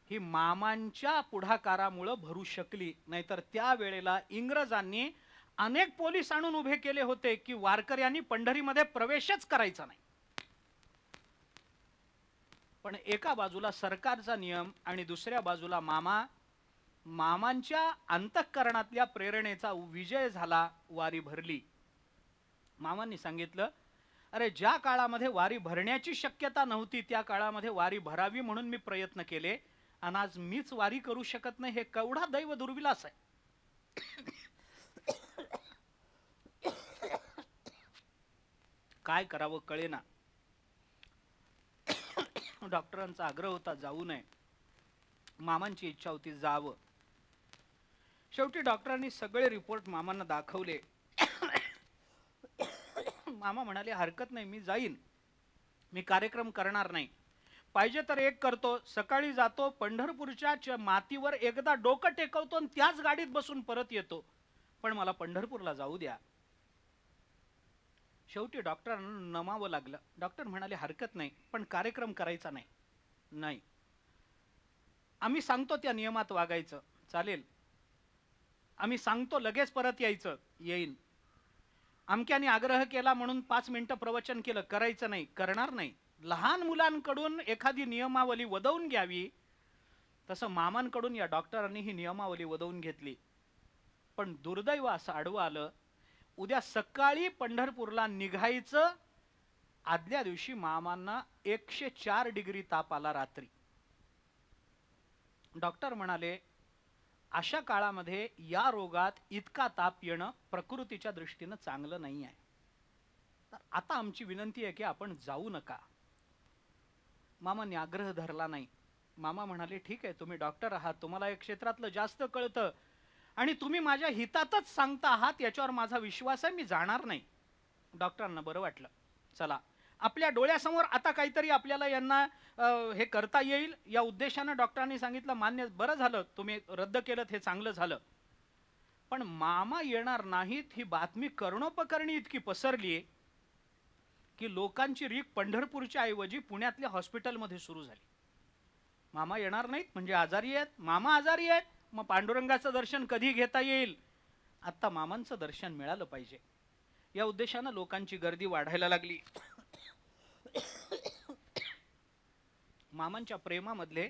ही मामांच्या पुढाकारामुळे भरू शकली. नाहीतर त्या वेळेला इंग्रजांनी अनेक पोलीस आणून उभे केले होते की वारकऱ्यांनी पंढरीमध्ये प्रवेशच करायचा नाही. पण एका बाजूला सरकारचा नियम आणि दुसऱ्या बाजूला मामांच्या अंतःकरणातल्या प्रेरणेचा विजय झाला. वारी भरली. मामांनी सांगितलं अरे ज्या काळामध्ये वारी भरण्याची शक्यता नव्हती त्या काळामध्ये वारी भरावी म्हणून मी प्रयत्न केले आणि आज मीच वारी करू शकत नाही, हे केवढा दैव दुर्विलास आहे. काय करावं कळेना. डॉक्टरांचा आग्रह होता जाऊ नये. मामांची इच्छा होती जावं. शेवटी डॉक्टरांनी सगळे रिपोर्ट मामांना दाखवले. मामा म्हणाले हरकत नाही, मी जाईन, मी कार्यक्रम करणार नाही. पाहिजे तर एक करतो, सकाळी जातो पंढरपूरच्या मातीवर एकदा डोकं टेकवतो आणि त्याच गाडीत बसून परत येतो, पण मला पंढरपूरला जाऊ द्या. शेवटी डॉक्टरांना नमावं लागलं. डॉक्टर म्हणाले हरकत नाही, पण कार्यक्रम करायचा नाही. नाही, आम्ही सांगतो त्या नियमात वागायचं. चालेल, आम्ही सांगतो लगेच परत यायचं. येईन. अमक्याने आग्रह केला म्हणून 5 मिनिटं प्रवचन केलं, करायचं नाही, करणार नाही. लहान मुलांकडून एखादी नियमावली वदवून घ्यावी तसं मामांकडून या डॉक्टरांनी ही नियमावली वदवून घेतली. पण दुर्दैव असं आडवं आलं, उद्या सकाळी पंढरपूरला निघायचं, आदल्या दिवशी मामांना 104 डिग्री ताप आला रात्री. डॉक्टर म्हणाले अशा काळामध्ये या रोगात इतका ताप येणं प्रकृतीच्या दृष्टीनं चांगलं नाही आहे. तर आता आमची विनंती आहे की आपण जाऊ नका. मामांनी आग्रह धरला नाही. मामा म्हणाले ठीक आहे, तुम्ही डॉक्टर आहात, तुम्हाला या क्षेत्रातलं जास्त कळतं आणि तुम्ही माझ्या हितातच सांगता आहात, याच्यावर माझा विश्वास आहे, मी जाणार नाही. डॉक्टरांना बरं वाटलं. चला, आपल्या डोळ्यासमोर आता काहीतरी आपल्याला यांना हे करता येईल या उद्देशाने डॉक्टरांनी सांगितलं. मान्य, बरं झालं तुम्ही रद्द केलं, हे चांगलं झालं. पण मामा येणार नाहीत ही बातमी कर्णोपकर्णी इतकी पसरली की लोकांची रीक पंढरपूरच्या ऐवजी पुण्यातल्या हॉस्पिटलमध्ये सुरू झाली. मामा येणार नाहीत म्हणजे आजारी आहेत. मामा आजारी आहेत, मग पांडुरंगाचं दर्शन कधी घेता येईल. आता मामांचं दर्शन मिळालं पाहिजे या उद्देशाने लोकांची गर्दी वाढायला लागली. मामांच्या प्रेमामधले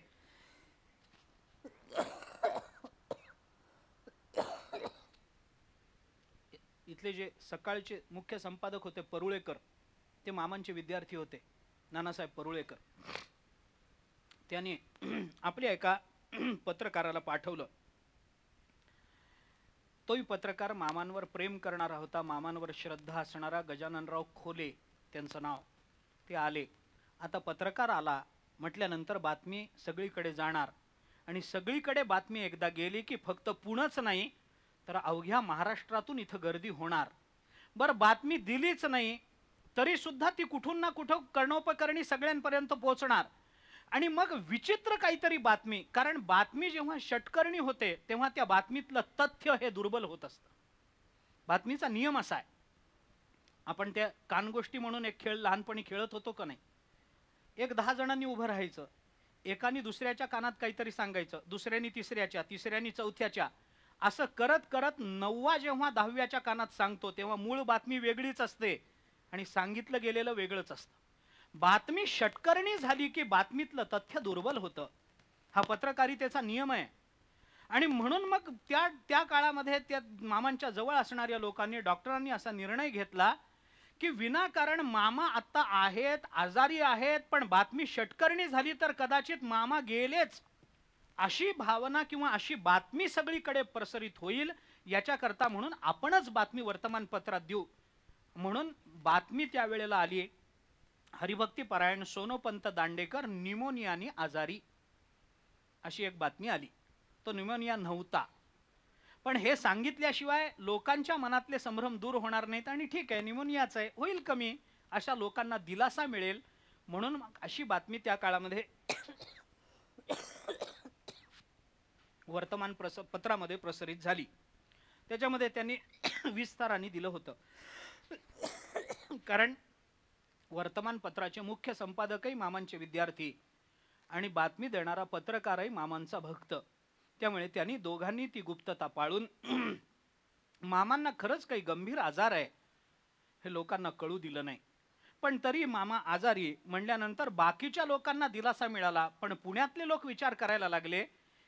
इथले जे सकाळचे मुख्य संपादक होते परुळेकर, ते मामांचे विद्यार्थी होते, नानासाहेब परुळेकर. त्यांनी आपल्या एका पत्रकाराला पाठवलं. तोही पत्रकार मामांवर प्रेम करणारा होता, मामांवर श्रद्धा असणारा गजाननराव खोले त्यांचं नाव. ते आले. आता पत्रकार आला म्हटल्यानंतर बातमी सगळीकडे जाणार आणि सगळीकडे बातमी एकदा गेली की फक्त पुणेच नाही तर अवघ्या महाराष्ट्रातून इथं गर्दी होणार. बरं, बातमी दिलीच नाही तरी सुद्धा ती कुठून ना कुठं कर्णोपकर्णी सगळ्यांपर्यंत पोहोचणार. आणि मग विचित्र काहीतरी बातमी, कारण बातमी जेव्हा षटकर्णी होते तेव्हा त्या बातमीतलं तथ्य हे दुर्बल होत असतं. बातमीचा नियम असा आहे, आपण त्या कानगोष्टी म्हणून एक खेळ लहानपणी खेळत होतो का नाही. एक 10 जणांनी उभं राहायचं, एकाने दुसऱ्याच्या कानात काहीतरी सांगायचं, दुसऱ्यानी तिसऱ्याच्या, तिसऱ्यानी चौथ्याच्या, असं करत करत 9वा जेव्हा 10व्याच्या कानात सांगतो तेव्हा मूळ बातमी वेगळीच असते आणि सांगितलं गेलेलं वेगळंच असतं. बातमी षटकर्णी झाली की बातमीतलं तथ्य दुर्बल होतं. हा पत्रकारितेचा नियम आहे. आणि म्हणून मग त्या काळामध्ये त्या मामांच्या जवळ असणाऱ्या लोकांनी, डॉक्टरांनी असा निर्णय घेतला की विनाकारण मामा आत्ता आहेत, आजारी आहेत, पण बातमी षटकर्णी झाली तर कदाचित मामा गेलेच, अशी भावना किंवा अशी बातमी सगळीकडे प्रसारित होईल, याच्याकरता म्हणून आपणच बातमी वर्तमानपत्रात देऊ. म्हणून बातमी त्यावेळेला आली, हरिभक्ती परायण सोनोपंत दांडेकर निमोनियाने आजारी, अशी एक बातमी आली. तो निमोनिया नव्हता, पण हे सांगितल्याशिवाय लोकांच्या मनातले संभ्रम दूर होणार नाहीत आणि ठीक आहे निमोनियाच आहे, होईल कमी, अशा लोकांना दिलासा मिळेल म्हणून अशी बातमी त्या काळामध्ये वर्तमान पत्रामध्ये प्रसारित झाली. त्याच्यामध्ये त्यांनी विस्ताराने दिलं होतं. कारण वर्तमानपत्राचे मुख्य संपादकही मामांचे विद्यार्थी आणि बातमी देणारा पत्रकारही मामांचा भक्त. त्यामुळे त्यांनी दोघांनी ती गुप्तता पाळून मामांना खरंच काही गंभीर आजार आहे हे लोकांना कळू दिलं नाही. पण तरी मामा आजारी म्हणल्यानंतर बाकीच्या लोकांना दिलासा मिळाला. पण पुण्यातले लोक विचार करायला लागले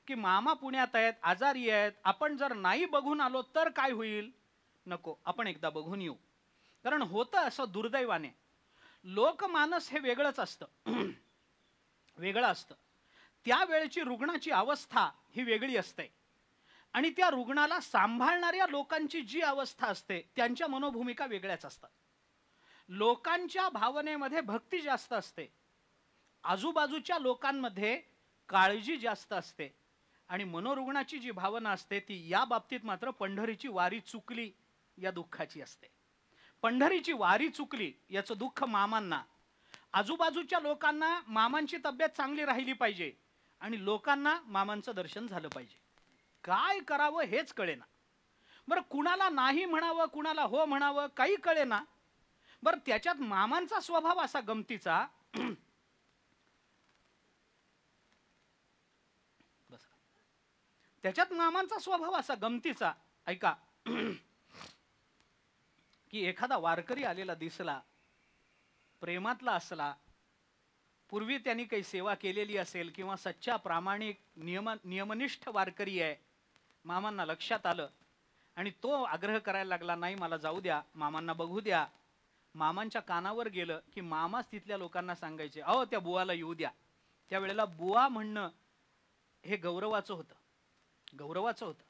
की मामा पुण्यात आहेत, आजारी आहेत, आपण जर नाही बघून आलो तर काय होईल, नको आपण एकदा बघून येऊ. कारण होतं असं दुर्दैवाने लोकमानस हे वेगळंच असतं वेगळं असतं. त्यावेळची रुग्णाची अवस्था ही वेगळी असते आणि त्या रुग्णाला सांभाळणाऱ्या लोकांची जी अवस्था असते त्यांच्या मनोभूमिका वेगळ्याच असतात. लोकांच्या भावनेमध्ये भक्ती जास्त असते, आजूबाजूच्या लोकांमध्ये काळजी जास्त असते आणि मनोरुग्णाची जी भावना असते ती या बाबतीत मात्र पंढरीची वारी चुकली या दुःखाची असते. पंढरीची वारी चुकली याचं दुःख मामांना, आजूबाजूच्या लोकांना मामांची तब्येत चांगली राहिली पाहिजे आणि लोकांना मामांचं दर्शन झालं पाहिजे. काय करावं हेच कळेना. बरं कुणाला नाही म्हणावं कुणाला हो म्हणावं काही कळेना. बरं त्याच्यात मामांचा स्वभाव असा गमतीचा त्याच्यात मामांचा स्वभाव असा गमतीचा ऐका की एखादा वारकरी आलेला दिसला, प्रेमातला असला, पूर्वी त्यांनी काही सेवा केलेली असेल किंवा सच्चा प्रामाणिक नियमनिष्ठ वारकरी आहे, मामांना लक्षात आलं आणि तो आग्रह करायला लागला, नाही मला जाऊ द्या, मामांना बघू द्या. मामांच्या कानावर गेलं की मामाच तिथल्या लोकांना सांगायचे, अहो त्या बुवाला येऊ द्या. त्यावेळेला बुवा म्हणणं हे गौरवाचं होतं, गौरवाचं होतं.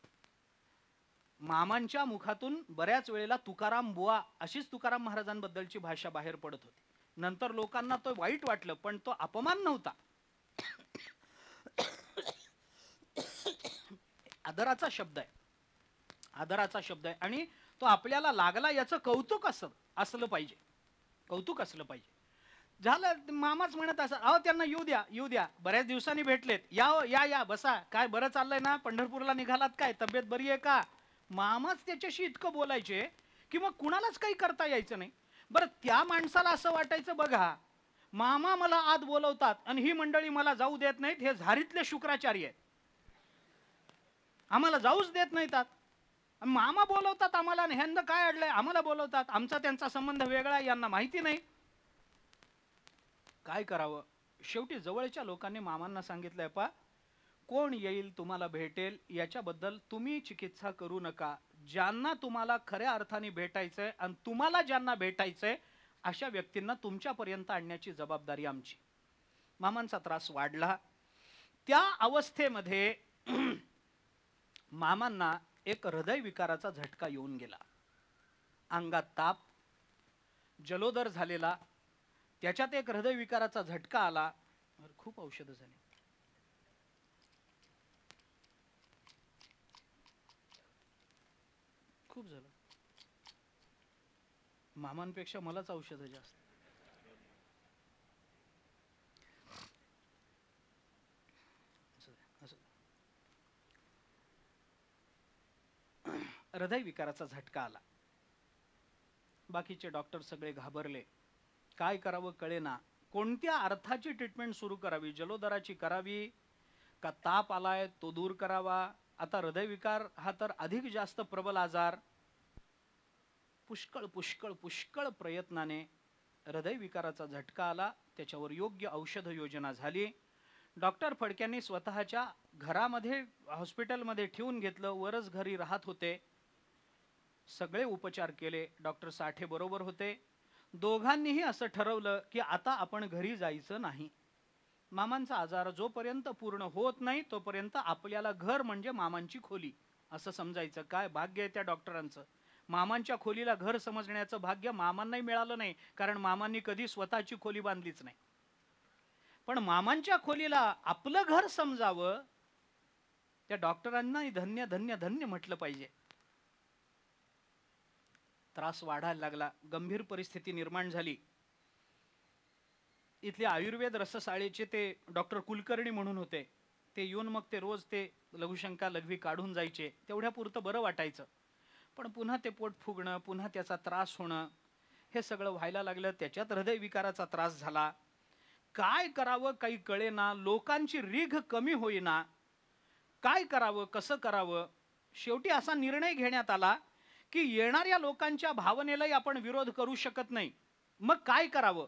मामांच्या मुखातून बऱ्याच वेळेला तुकाराम बुवा अशीच तुकाराम महाराजांबद्दलची भाषा बाहेर पडत होती. नंतर लोकांना तो वाईट वाटलं पण तो अपमान नव्हता, आदराचा शब्द आहे, आदराचा शब्द आहे आणि तो आपल्याला लागला याचं कौतुक असलं पाहिजे, कौतुक असलं पाहिजे. झालं मामाच म्हणत असं, अहो त्यांना येऊ द्या येऊ द्या, बऱ्याच दिवसांनी भेटलेत, या या या बसा, काय बरं चाललंय ना, पंढरपूरला निघालात काय, तब्येत बरी आहे का. मामाच त्याच्याशी इतकं बोलायचे की मग कुणालाच काही करता यायचं नाही. बरं त्या माणसाला असं वाटायचं, बघा मामा मला आत बोलवतात आणि ही मंडळी मला जाऊ देत नाहीत, हे झारीतले शुक्राचार्य आहेत, आम्हाला जाऊच देत नाहीत. मामा बोलवतात आम्हाला आणि ह्यांना काय अडलंय, आम्हाला बोलवतात, आमचा त्यांचा संबंध वेगळा आहे, यांना माहिती नाही. काय करावं. शेवटी जवळच्या लोकांनी मामांना सांगितलंय, पा कोण येईल तुम्हाला भेटेल याच्याबद्दल तुम्ही चिकित्सा करू नका. ज्यांना तुम्हाला खऱ्या अर्थाने भेटायचंय आणि तुम्हाला ज्यांना भेटायचंय अशा व्यक्तींना तुमच्यापर्यंत आणण्याची जबाबदारी आमची. मामांचा त्रास वाढला. त्या अवस्थेमध्ये मामांना एक हृदयविकाराचा झटका येऊन गेला. अंगात ताप, जलोदर झालेला, त्याच्यात एक हृदयविकाराचा झटका आला. खूप औषधं झाली, खूप झालं. मामांपेक्षा मलाच औषधं जास्त. हृदयविकाराचा झटका आला. बाकीचे डॉक्टर सगळे घाबरले, काय करावं कळेना. कोणत्या अर्थाची ट्रीटमेंट सुरू करावी, जलोदराची करावी का ताप आलाय तो दूर करावा. आता हृदयविकार हा तर अधिक जास्त प्रबल आजार. पुष्कळ पुष्कळ पुष्कळ प्रयत्नाने हृदयविकाराचा झटका आला. त्याच्यावर योग्य औषध योजना झाली. डॉक्टर फडक्यांनी स्वतःच्या घरामध्ये हॉस्पिटलमध्ये ठेवून घेतलं, वरच घरी राहत होते. सगळे उपचार केले. डॉक्टर साठे बरोबर होते. दोघांनीही असं ठरवलं की आता आपण घरी जायचं नाही. मामांचा आजार जोपर्यंत पूर्ण होत नाही तोपर्यंत आपल्याला घर म्हणजे मामांची खोली असं समजायचं. काय भाग्य आहे त्या डॉक्टरांचं, मामांच्या खोलीला घर समजण्याचं भाग्य मामांनाही मिळालं नाही, कारण मामांनी कधी स्वतःची खोली बांधलीच नाही. पण मामांच्या खोलीला आपलं घर समजावं, त्या डॉक्टरांनाही धन्य धन्य धन्य म्हटलं पाहिजे. त्रास वाढायला लागला, गंभीर परिस्थिती निर्माण झाली. इथले आयुर्वेद रसशाळेचे ते डॉक्टर कुलकर्णी म्हणून होते, ते येऊन मग ते रोज ते लघुशंका लघवी काढून जायचे. तेवढ्या पुरतं बरं वाटायचं. पण पुन्हा ते पोट फुगणं, पुन्हा त्याचा त्रास होणं, हे सगळं व्हायला लागलं. त्याच्यात हृदयविकाराचा त्रास झाला. काय करावं काही कळेना. लोकांची रीघ कमी होईना. काय करावं, कसं करावं? शेवटी असा निर्णय घेण्यात आला की येणाऱ्या लोकांच्या भावनेलाही आपण विरोध करू शकत नाही. मग काय करावं?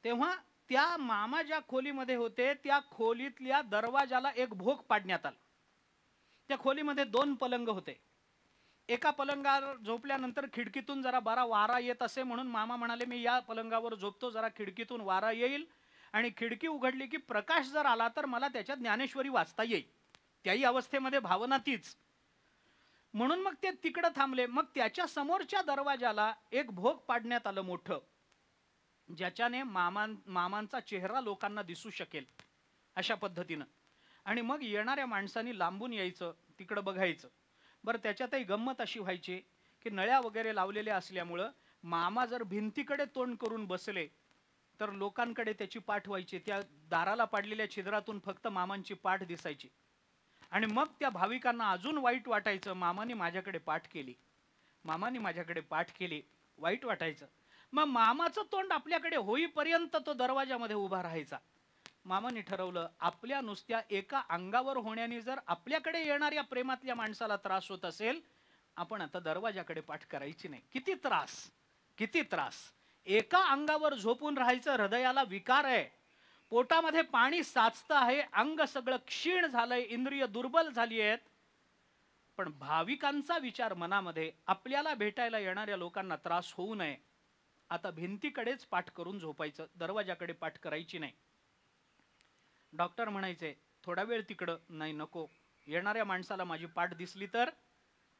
तेव्हा त्या मामा ज्या खोलीमध्ये होते त्या खोलीतल्या दरवाजाला एक भोक पाडण्यात आला. त्या खोलीमध्ये 2 पलंग होते. एका पलंगावर झोपल्यानंतर खिडकीतून जरा बरा वारा येत असे म्हणून मामा म्हणाले, मी या पलंगावर झोपतो, जरा खिडकीतून वारा येईल आणि खिडकी उघडली की प्रकाश जर आला तर मला त्याच्यात ज्ञानेश्वरी वाचता येईल. त्याही अवस्थेमध्ये भावना तीच. म्हणून मग ते तिकडे थांबले. मग त्याच्या समोरच्या दरवाजाला एक भोग पाडण्यात आलं मोठं, ज्याच्याने मामांचा चेहरा लोकांना दिसू शकेल अशा पद्धतीनं. आणि मग येणाऱ्या माणसांनी लांबून यायचं, तिकडे बघायचं. बरं, त्याच्यातही गंमत अशी व्हायची की नळ्या वगैरे लावलेल्या असल्यामुळं मामा जर भिंतीकडे तोंड करून बसले तर लोकांकडे त्याची पाठ व्हायची. त्या दाराला पाडलेल्या छिद्रातून फक्त मामांची पाठ दिसायची. आणि मग त्या भाविकांना अजून वाईट वाटायचं, मामाने माझ्याकडे पाठ केली, मामाने माझ्याकडे पाठ केली, वाईट वाटायचं. मग मामाचं तोंड आपल्याकडे होईपर्यंत तो दरवाजामध्ये उभा राहायचा. मामाने ठरवलं, आपल्या नुसत्या एका अंगावर होण्याने जर आपल्याकडे येणाऱ्या प्रेमातल्या माणसाला त्रास होत असेल, आपण आता दरवाजाकडे पाठ करायची नाही. किती त्रास, किती त्रास. एका अंगावर झोपून राहायचं. हृदयाला विकार आहे, पोटामध्ये पाणी साचतं आहे, अंग सगळं क्षीण झालंय, इंद्रिय दुर्बल झाली आहेत. पण भाविकांचा विचार मनामध्ये, आपल्याला भेटायला येणाऱ्या लोकांना त्रास होऊ नये, आता भिंतीकडेच पाठ करून झोपायचं, दरवाजाकडे पाठ करायची नाही. डॉक्टर म्हणायचे, थोडा वेळ तिकडं, नाही नको, येणाऱ्या माणसाला माझी पाठ दिसली तर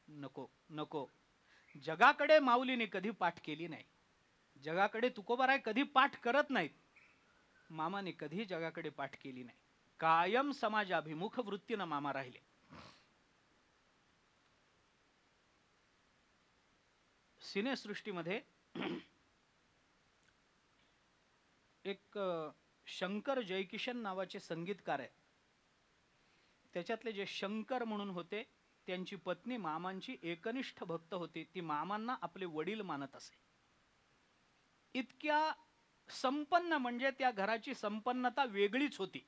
नको नको. जगाकडे माऊलीने कधी पाठ केली नाही. जगाकडे तुकोबाराय कधी पाठ करत नाहीत. मामाने कधी जगाकडे पाठ केली नाही. कायम समाजाभिमुख वृत्तीनं मामा राहिले. सिनेसृष्टीमध्ये एक शंकर जयकिशन नावाचे संगीतकार आहे. त्याच्यातले जे शंकर म्हणून होते त्यांची पत्नी मामांची एकनिष्ठ भक्त होती. ती मामांना आपले वडील मानत असे. इतक्या संपन्न, म्हणजे त्या घराची संपन्नता वेगळीच होती.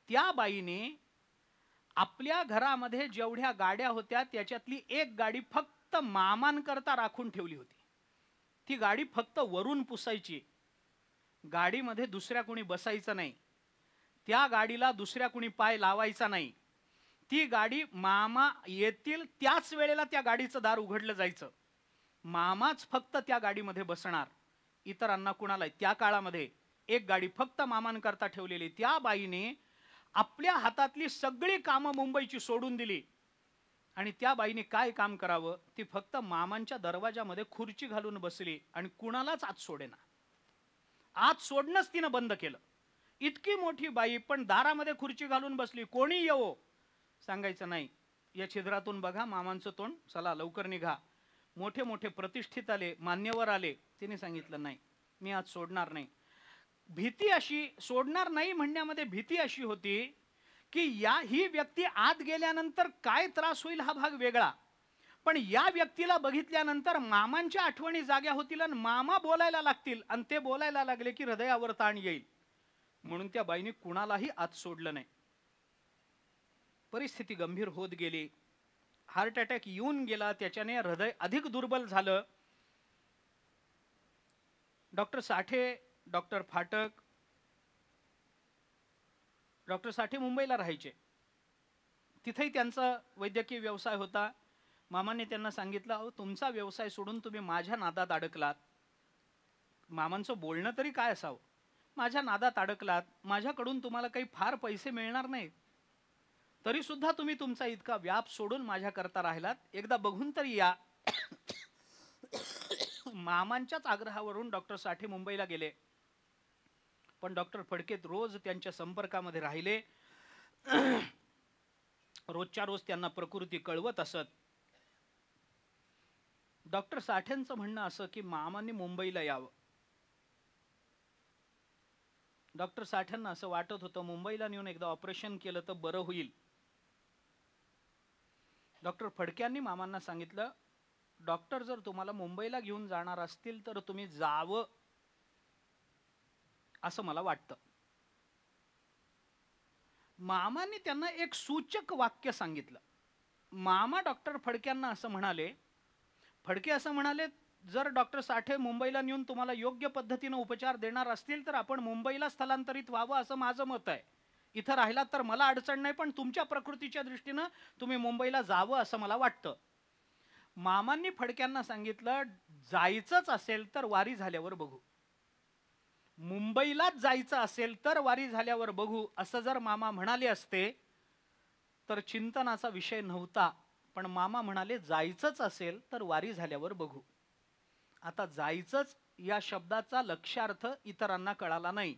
त्या बाईने आपल्या घरामध्ये जेवढ्या गाड्या होत्या त्याच्यातली एक गाडी फक्त मामांकरता राखून ठेवली होती. ती गाडी फक्त वरून पुसायची. गाडीमध्ये दुसऱ्या कोणी बसायचं नाही. त्या गाडीला दुसऱ्या कोणी पाय लावायचा नाही. ती गाडी मामा येतील त्याच वेळेला त्या गाडीचं दार उघडलं जायचं. मामाच फक्त त्या गाडीमध्ये बसणार, इतरांना कुणाला. त्या काळामध्ये एक गाडी फक्त मामांकरता ठेवलेली. त्या बाईने आपल्या हातातली सगळी कामं मुंबईची सोडून दिली. आणि त्या बाईने काय काम करावं, ती फक्त मामांच्या दरवाजामध्ये खुर्ची घालून बसली आणि कुणालाच आत सोडेना. आत सोडणंच तिनं बंद केलं. इतकी मोठी बाई, पण दारामध्ये खुर्ची घालून बसली. कोणी येवो, सांगायचं नाही, या छिद्रातून बघा मामांचं तोंड, चला लवकर निघा. मोठे मोठे प्रतिष्ठित आले, मान्यवर आले, तिने सांगितलं नाही, मी आज सोडणार नाही. भीती अशी, सोडणार नाही म्हणण्यामध्ये भीती अशी होती की ही व्यक्ती आत गेल्यानंतर काय त्रास होईल हा भाग वेगळा, पण या व्यक्तीला बघितल्यानंतर मामांच्या आठवणी जाग्या होतील आणि मामा बोलायला लागतील, आणि ते बोलायला लागले की हृदयावर ताण येईल. म्हणून त्या बाईने कुणालाही आत सोडलं नाही. परिस्थिती गंभीर होत गेली. हार्ट अटॅक येऊन गेला. त्याच्याने हृदय अधिक दुर्बल झालं. डॉक्टर साठे, डॉक्टर फाटक, डॉक्टर साठे मुंबईला राहायचे. तिथेही त्यांचा वैद्यकीय व्यवसाय होता. मामाने त्यांना सांगितलं, अहो तुमचा व्यवसाय सोडून तुम्ही माझ्या नादात अडकलात. मामांचं बोलणं तरी काय असावं, माझ्या नादात अडकलात, माझ्याकडून तुम्हाला काही फार पैसे मिळणार नाहीत, तरी सुद्धा तुम्ही तुमचा इतका व्याप सोडून माझ्या करता राहिलात, एकदा बघून तरी या. मामांच्याच आग्रहावरून डॉक्टर साठे मुंबईला गेले. पण डॉक्टर फडके रोज त्यांच्या संपर्कामध्ये राहिले. रोजच्या रोज त्यांना प्रकृती कळवत असत. डॉक्टर साठेंचं म्हणणं असं की मामांनी मुंबईला यावं. डॉक्टर साठ्यांना असं वाटत होतं, मुंबईला नेऊन एकदा ऑपरेशन केलं तर बरं होईल. डॉक्टर फडक्यांनी मामांना सांगितलं, डॉक्टर जर तुम्हाला मुंबईला घेऊन जाणार असतील तर तुम्ही जावं असं मला वाटतं. मामाने त्यांना एक सूचक वाक्य सांगितलं. मामा डॉक्टर फडक्यांना असं म्हणाले, फडके असं म्हणाले, जर डॉक्टर साठे मुंबईला नेऊन तुम्हाला योग्य पद्धतीने उपचार देणार असतील तर आपण मुंबईला स्थलांतरित व्हावं असं माझं मत आहे. इथं राहिलात तर मला अडचण नाही, पण तुमच्या प्रकृतीच्या दृष्टीनं तुम्ही मुंबईला जावं असं मला वाटतं. मामांनी फडक्यांना सांगितलं, जायचंच असेल तर वारी झाल्यावर बघू. मुंबईलाच जायचं असेल तर वारी झाल्यावर बघू असं जर मामा म्हणाले असते तर चिंतनाचा विषय नव्हता. पण मामा म्हणाले, जायचंच असेल तर वारी झाल्यावर बघू. आता जायचंच या शब्दाचा लक्ष्यार्थ इतरांना कळाला नाही,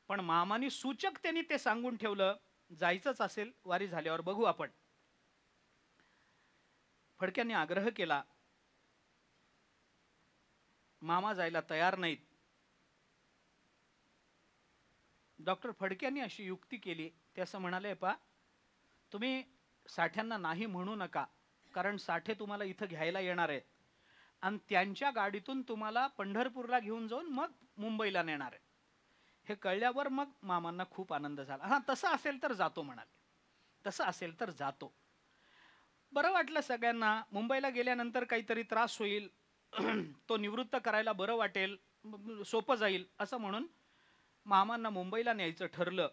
पण मामानी सूचक त्यांनी ते सांगून ठेवलं, जायचंच असेल वारी झाल्यावर बघू आपण. फडक्यांनी आग्रह केला, मामा जायला तयार नाहीत. डॉक्टर फडक्यांनी अशी युक्ती केली, ते असं म्हणाले, पा तुम्ही साठ्यांना नाही म्हणू नका, कारण साठे तुम्हाला इथं घ्यायला येणार आहेत आणि त्यांच्या गाडीतून तुम्हाला पंढरपूरला घेऊन जाऊन मग मुंबईला नेणार आहे. हे कळल्यावर मग मामांना खूप आनंद झाला. हां, तसं असेल तर जातो म्हणाले, तसं असेल तर जातो. बरं वाटलं सगळ्यांना. मुंबईला गेल्यानंतर काहीतरी त्रास होईल, तो निवृत्त करायला बरं वाटेल, सोपं जाईल असं म्हणून मामांना मुंबईला न्यायचं ठरलं.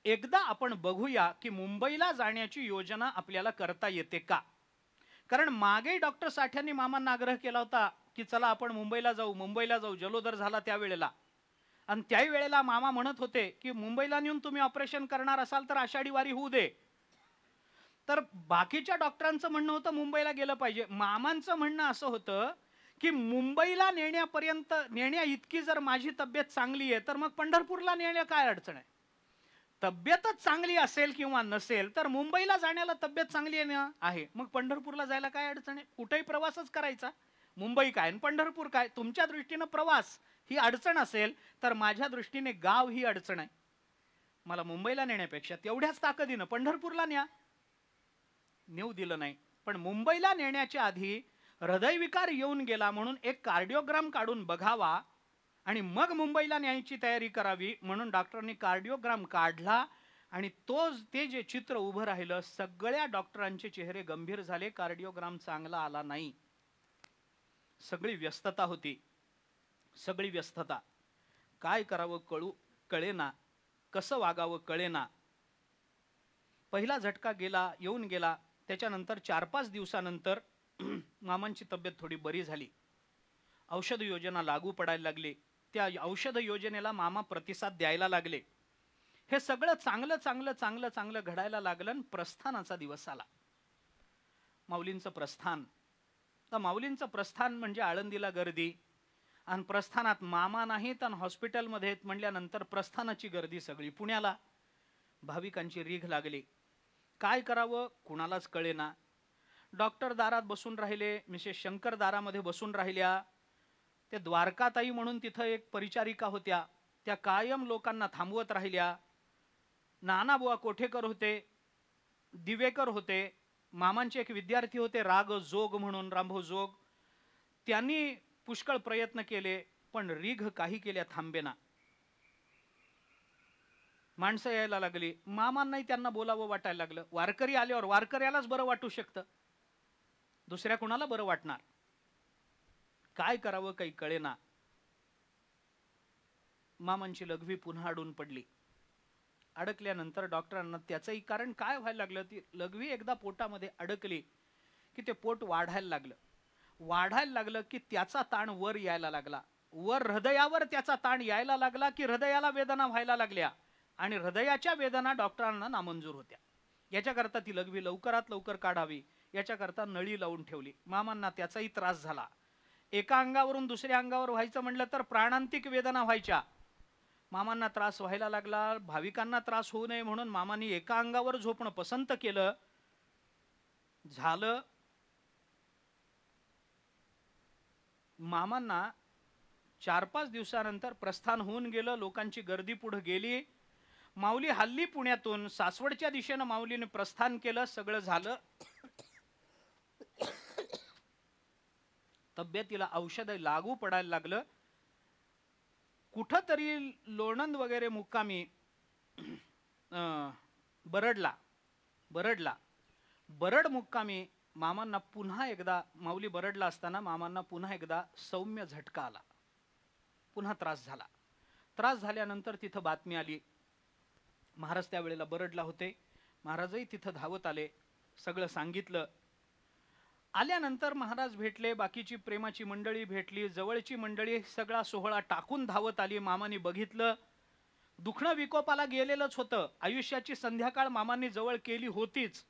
एकदा आपण बघूया की मुंबईला जाण्याची योजना आपल्याला करता येते का. कारण मागे डॉक्टर साठ्यांनी मामांना आग्रह केला होता की चला आपण मुंबईला जाऊ, मुंबईला जाऊ, जलोदर झाला त्यावेळेला. आणि त्याही वेळेला मामा म्हणत होते की मुंबईला नेऊन तुम्ही ऑपरेशन करणार असाल तर आषाढी वारी होऊ दे. तर बाकीच्या डॉक्टरांचं म्हणणं होतं मुंबईला गेलं पाहिजे. मामांचं म्हणणं असं होतं की मुंबईला नेण्या इतकी जर माझी तब्येत चांगली आहे तर मग पंढरपूरला नेण्या काय अडचण आहे. तब्येतच चांगली असेल किंवा नसेल तर मुंबईला जाण्याला तब्येत चांगली आहे, मग पंढरपूरला जायला काय अडचण आहे. कुठेही प्रवासच करायचा. मुंबई काय आणि पंढरपूर काय. तुमच्या दृष्टीनं प्रवास ही अडचण असेल तर माझ्या दृष्टीने गाव ही अडचण आहे. मला मुंबईला नेण्यापेक्षा तेवढ्याच ताकदीनं पंढरपूरला न्या. नेऊ दिलं नाही. पण मुंबईला नेण्याच्या आधी हृदयविकार येऊन गेला म्हणून एक कार्डिओग्राम काढून बघावा आणि मग मुंबईला न्यायची तयारी करावी म्हणून डॉक्टरांनी कार्डिओग्राम काढला. आणि ते जे चित्र उभं राहिलं, सगळ्या डॉक्टरांचे चेहरे गंभीर झाले. कार्डिओग्राम चांगला आला नाही. सगळी व्यस्तता होती, सगळी व्यस्तता. काय करावं कळेना, कसं वागावं कळेना. पहिला झटका येऊन गेला. त्याच्यानंतर 4-5 दिवसानंतर मामांची तब्येत थोडी बरी झाली. औषध योजना लागू पडायला लागली. त्या औषध योजनेला मामा प्रतिसाद द्यायला लागले. हे सगळं चांगलं चांगलं चांगलं चांगलं घडायला लागलं आणि प्रस्थानाचा दिवस आला. माऊलींचं प्रस्थान. तर माऊलींचं प्रस्थान म्हणजे आळंदीला गर्दी आणि प्रस्थानात मामा नाहीत आणि हॉस्पिटलमध्ये म्हटल्यानंतर प्रस्थानाची गर्दी सगळी पुण्याला. भाविकांची रीघ लागली. काय करावं कुणालाच कळेना. डॉक्टर दारात बसून राहिले, मिसेस शंकर दारामध्ये बसून राहिल्या. ते द्वारकाताई म्हणून तिथं एक परिचारिका होत्या, त्या कायम लोकांना थांबवत राहिल्या. नानाबुवा कोठेकर होते, दिवेकर होते, मामांचे एक विद्यार्थी होते राग जोग म्हणून, रामभाऊ जोग. त्यांनी पुष्कळ प्रयत्न केले पण रीघ काही केल्या थांबेना. माणसं यायला लागली. मामांनाही त्यांना बोलावं वाटायला लागलं. वारकरी आल्यावर वारकऱ्यालाच बरं वाटू शकतं, दुसऱ्या कोणाला बरं वाटणार. काय करावं काही कळेना. मामांची लघवी पुन्हा अडून पडली. अडकल्यानंतर डॉक्टरांना त्याचंही कारण काय व्हायला लागलं, ती लघवी एकदा पोटामध्ये अडकली की ते पोट वाढायला लागलं की त्याचा ताण वर यायला लागला. वर हृदयावर त्याचा ताण यायला लागला की हृदयाला वेदना व्हायला लागल्या आणि हृदयाच्या वेदना डॉक्टरांना नामंजूर होत्या. याच्याकरता ती लघवी लवकरात लवकर काढावी याच्याकरता नळी लावून ठेवली. मामांना त्याचाही त्रास झाला. एका अंगावरून दुसऱ्या अंगावर व्हायचं म्हटलं तर प्राणांतिक वेदना व्हायच्या. मामांना त्रास व्हायला लागला. भाविकांना त्रास होऊ नये म्हणून मामांनी एका अंगावर झोपणं पसंत केलं. झालं. मामांना 4-5 दिवसानंतर प्रस्थान होऊन गेलं. लोकांची गर्दी पुढे गेली. माऊली हल्ली पुण्यातून सासवडच्या दिशेनं माऊलीने प्रस्थान केलं. सगळं झालं. तब्येतीला औषध लागू पडायला लागलं. कुठंतरी लोणंद वगैरे मुक्कामी बरडला बरड मुक्कामी मामांना पुन्हा एकदा, माऊली बरडला असताना मामांना पुन्हा एकदा सौम्य झटका आला, पुन्हा त्रास झाला. त्रास झाल्यानंतर तिथं बातमी आली. महाराज त्यावेळेला बरडला होते. महाराजही तिथं धावत आले, सगळं सांगितलं. आल्यानंतर महाराज भेटले, बाकीची प्रेमाची मंडळी भेटली, जवळची मंडळी, सगळा सोहळा टाकून धावत आली. मामांनी बघितलं, दुखणं विकोपाला गेलेलंच होतं. आयुष्याची संध्याकाळ मामांनी जवळ केली होतीच.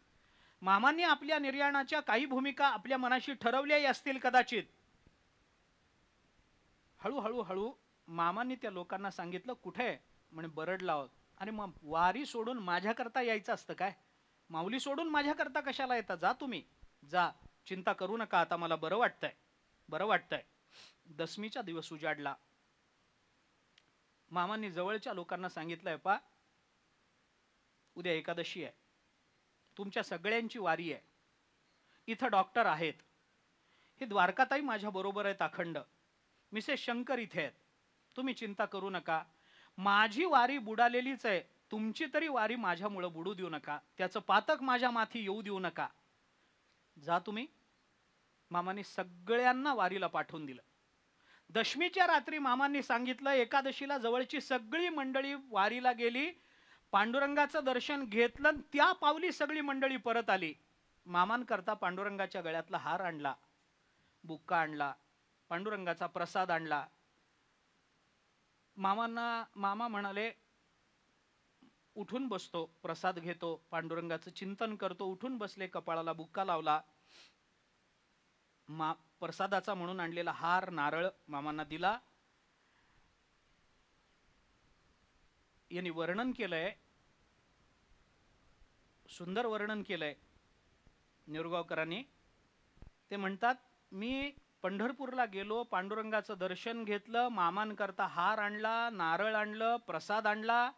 मामांनी आपल्या निर्याणाच्या काही भूमिका आपल्या मनाशी ठरवल्याही असतील कदाचित. हळूहळू मामांनी त्या लोकांना सांगितलं, कुठे? म्हणे बरडला आहोत. आणि मग वारी सोडून माझ्याकरता यायचं असतं काय? माऊली सोडून माझ्याकरता कशाला येता? जा तुम्ही, जा, चिंता करू नका, आता मला बरं वाटतंय. दशमीचा दिवस उजाडला. मामांनी जवळच्या लोकांना सांगितलंय, पा उद्या एकादशी आहे, तुमच्या सगळ्यांची वारी आहे. इथं डॉक्टर आहेत, हे द्वारकाताई माझ्या बरोबर आहेत अखंड, मिसेस शंकर इथे आहेत, तुम्ही चिंता करू नका. माझी वारी बुडालेलीच आहे, तुमची तरी वारी माझ्यामुळे बुडू देऊ नका, त्याचं पातक माझ्या माथी येऊ देऊ नका, जा तुम्ही. मामांनी सगळ्यांना वारीला पाठवून दिलं. दशमीच्या रात्री मामांनी सांगितलं, एकादशीला जवळची सगळी मंडळी वारीला गेली, पांडुरंगाचं दर्शन घेतलं, त्या पावली सगळी मंडळी परत आली. मामांकरता पांडुरंगाच्या गळ्यातला हार आणला, बुक्का आणला, पांडुरंगाचा प्रसाद आणला. मामा म्हणाले, उठून बसतो, प्रसाद घेतो, पांडुरंगाचं चिंतन करतो. उठून बसले, कपाळाला बुक्का लावला. प्रसादाचा म्हणून आणलेला हार, नारळ मामांना दिला. यांनी वर्णन केलंय, सुंदर वर्णन केलंय निरगावकरांनी. ते म्हणतात, मी पंढरपूरला गेलो, पांडुरंगाचं दर्शन घेतलं, मामांकरता हार आणला, नारळ आणलं, प्रसाद आणला,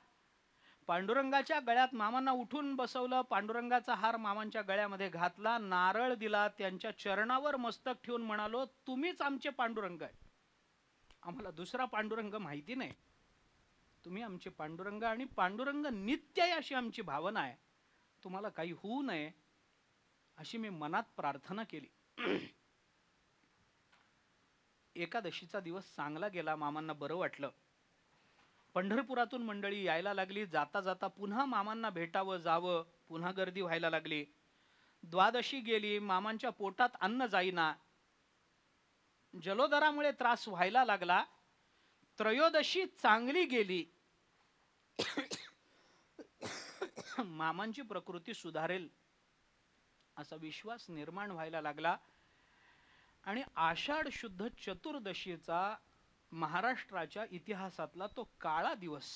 पांडुरंगाच्या गळ्यात मामांना उठून बसवलं, पांडुरंगाचा हार मामांच्या गळ्यामध्ये घातला, नारळ दिला, त्यांच्या चरणावर मस्तक ठेवून म्हणालो, तुम्हीच आमचे पांडुरंग आहे, आम्हाला दुसरा पांडुरंग माहिती नाही, तुम्ही आमचे पांडुरंग, आणि पांडुरंग नित्य आहे अशी आमची भावना आहे, तुम्हाला काही होऊ नये अशी मी मनात प्रार्थना केली. एकादशीचा दिवस चांगला गेला, मामांना बरं वाटलं. पंढरपुरातून मंडळी यायला लागली. जाता जाता पुन्हा मामांना भेटावं जावं, पुन्हा गर्दी व्हायला लागली. द्वादशी गेली, मामांच्या पोटात अन्न जाईना, जलोदरामुळे त्रास व्हायला लागला. त्रयोदशी चांगली गेली, मामांची प्रकृती सुधारेल असा विश्वास निर्माण व्हायला लागला. आणि आषाढ शुद्ध चतुर्दशीचा महाराष्ट्राच्या इतिहासातला तो काळा दिवस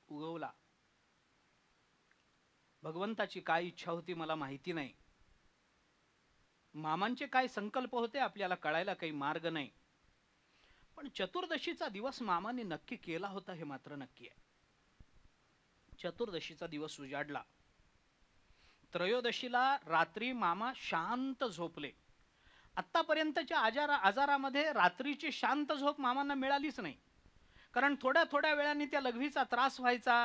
उगवला. भगवंताची काय इच्छा होती मला माहिती नाही, मामांचे काय संकल्प होते आपल्याला कळायला काही मार्ग नाही, पण चतुर्दशीचा दिवस मामांनी नक्की केला होता हे मात्र नक्की आहे. चतुर्दशीचा दिवस उजाडला. त्रयोदशीला रात्री मामा शांत झोपले. आतापर्यंतच्या आजारामध्ये रात्रीची शांत झोप मामांना मिळालीच नाही, कारण थोड्या थोड्या वेळाने त्या लघवीचा त्रास व्हायचा,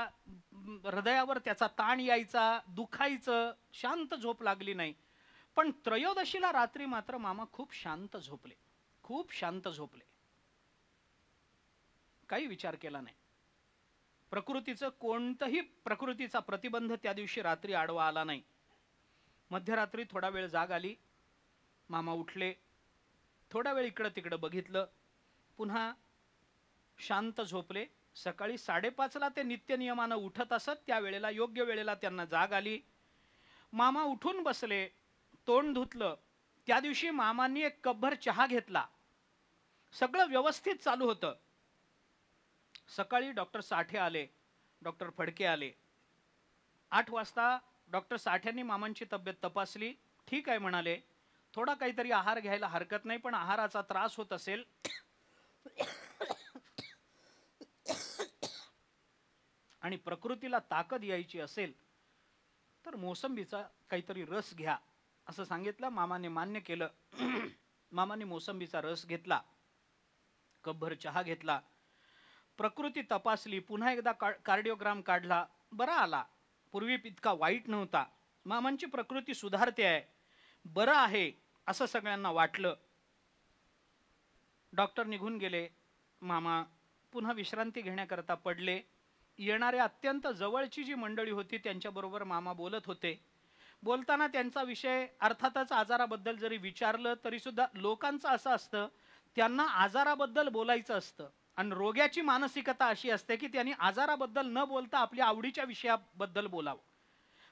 हृदयावर त्याचा ताण यायचा, दुखायचं, शांत झोप लागली नाही. पण त्रयोदशीला रात्री मात्र मामा खूप शांत झोपले, खूप शांत झोपले, काही विचार केला नाही. कोणतंही प्रकृतीचा प्रतिबंध त्या दिवशी रात्री आडवा आला नाही. मध्यरात्री थोडा वेळ जाग आली, मामा उठले, थोडा वेळ इकडं तिकडं बघितलं, पुन्हा शांत झोपले. सकाळी 5:30ला ते नित्य नियमानं उठत असत, त्या वेळेला योग्य वेळेला त्यांना जाग आली. मामा उठून बसले, तोंड धुतलं. त्या दिवशी मामांनी एक कपभर चहा घेतला, सगळं व्यवस्थित चालू होतं. सकाळी डॉक्टर साठे आले, डॉक्टर फडके आले. 8 वाजता डॉक्टर साठ्यांनी मामांची तब्येत तपासली, ठीक आहे म्हणाले, थोडा काहीतरी आहार घ्यायला हरकत नाही, पण आहाराचा त्रास होत असेल आणि प्रकृतीला ताकद यायची असेल तर मोसंबीचा काहीतरी रस घ्या असं सांगितलं. मामाने मान्य केलं. मामाने मोसंबीचा रस घेतला, कपभर चहा घेतला, प्रकृती तपासली, पुन्हा एकदा कार्डिओग्राम काढला, बरा आला. पूर्वी इतका वाईट नव्हता. मामांची प्रकृती सुधारते आहे, बरं आहे असं सगळ्यांना वाटलं. डॉक्टर निघून गेले. मामा पुन्हा विश्रांती घेण्याकरता पडले. येणाऱ्या अत्यंत जवळची जी मंडळी होती त्यांच्याबरोबर मामा बोलत होते. बोलताना त्यांचा विषय अर्थातच आजाराबद्दल जरी विचारलं तरी सुद्धा लोकांचं असं असतं, त्यांना आजाराबद्दल बोलायचं असतं आणि रोग्याची मानसिकता अशी असते की त्यांनी आजाराबद्दल न बोलता आपल्या आवडीच्या विषयाबद्दल बोलावं.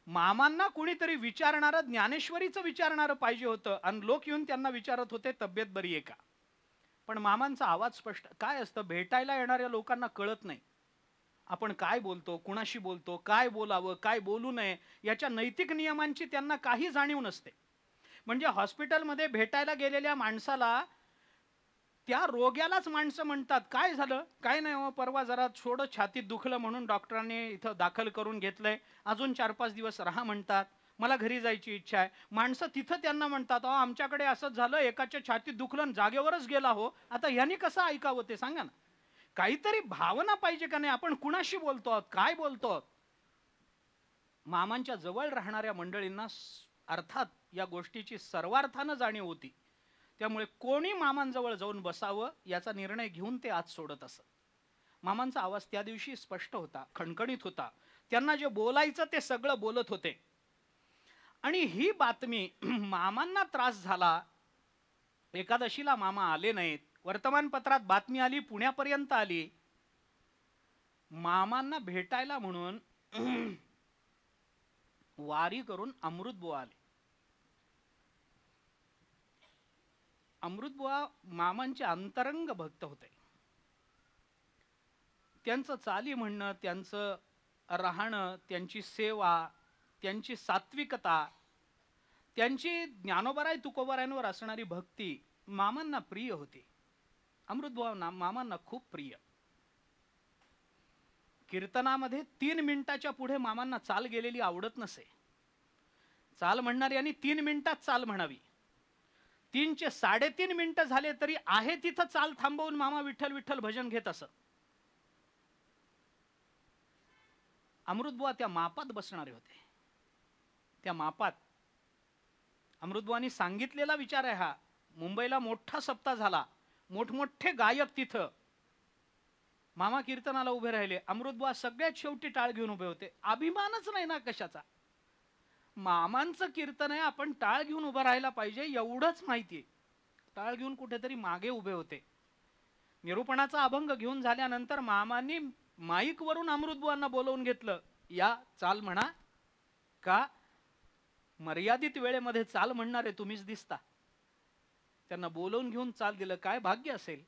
मामांना कुणीतरी विचारणारं, ज्ञानेश्वरीचं विचारणारं पाहिजे होतं आणि लोक येऊन त्यांना विचारत होते तब्येत बरी आहे का. पण मामांचा आवाज स्पष्ट. काय असतं, भेटायला येणाऱ्या लोकांना कळत नाही आपण काय बोलतो, कुणाशी बोलतो, काय बोलावं, काय बोलू नये, याच्या नैतिक नियमांची त्यांना काही जाणीव नसते. म्हणजे हॉस्पिटलमध्ये भेटायला गेलेल्या माणसाला त्या रोग्यालाच माणसं म्हणतात, काय झालं, काय नाही हो, परवा जरा थोडं छातीत दुखलं म्हणून डॉक्टरांनी इथं दाखल करून घेतलंय, अजून 4-5 दिवस राहा म्हणतात, मला घरी जायची इच्छा आहे. माणसं तिथं त्यांना म्हणतात, अहो आमच्याकडे असंच झालं, एकाच्या छातीत दुखलं जागेवरच गेला हो, आता ह्यानी कसं ऐकावं ते सांगा ना. काहीतरी भावना पाहिजे का नाही, आपण कुणाशी बोलतो आहोत, काय बोलतो आहोत. मामांच्या जवळ राहणाऱ्या मंडळींना अर्थात या गोष्टीची सर्वार्थानं जाणीव होती. त्यामुळे कोणी मामांजवळ जाऊन बसावं याचा निर्णय घेऊन ते आत सोडत असत. मामांचा आवाज त्या दिवशी स्पष्ट होता, खणखणीत होता. त्यांना जे बोलायचं ते सगळं बोलत होते. आणि ही बातमी मामांना त्रास झाला. एकादशीला मामा आले नाहीत. वर्तमानपत्रात बातमी आली, पुण्यापर्यंत आली. मामांना भेटायला म्हणून वारी करून अमृतबुवा आले. अमृतबुवा मामांचे अंतरंग भक्त होते. त्यांचं चाली म्हणणं, त्यांचं राहणं, त्यांची सेवा, त्यांची सात्विकता, त्यांची ज्ञानोबराय तुकोबरायांवर असणारी भक्ती मामांना प्रिय होती. अमृतबुवा मामांना खूप प्रिय. कीर्तनामध्ये 3 मिनिटाच्या पुढे मामांना चाल गेलेली आवडत नसे. चाल म्हणणाऱ्यांनी 3 मिनिटात चाल म्हणावी. 3 चे 3.5 मिनिटं झाले तरी आहे तिथं चाल थांबवून मामा विठ्ठल विठ्ठल भजन घेत असत. अमृतबुवा त्या मापात बसणारे होते. त्या मापात अमृतबुवांनी सांगितलेला विचार आहे हा. मुंबईला मोठा सप्ताह झाला, मोठमोठे गायक तिथं. मामा कीर्तनाला उभे राहिले. अमृतबुवा सगळ्यात शेवटी टाळ घेऊन उभे होते. अभिमानच नाही ना कशाचा. मामांचं कीर्तन आहे, आपण टाळ घेऊन उभं राहायला पाहिजे एवढंच माहितीये. टाळ घेऊन कुठेतरी मागे उभे होते. निरूपणाचा अभंग घेऊन झाल्यानंतर मामांनी माईक वरून अमृतबुवांना बोलवून घेतलं. या चाल म्हणा. का मर्यादित वेळेमध्ये चाल म्हणणारे तुम्हीच दिसता. त्यांना बोलवून घेऊन चाल दिलं. काय भाग्य असेल.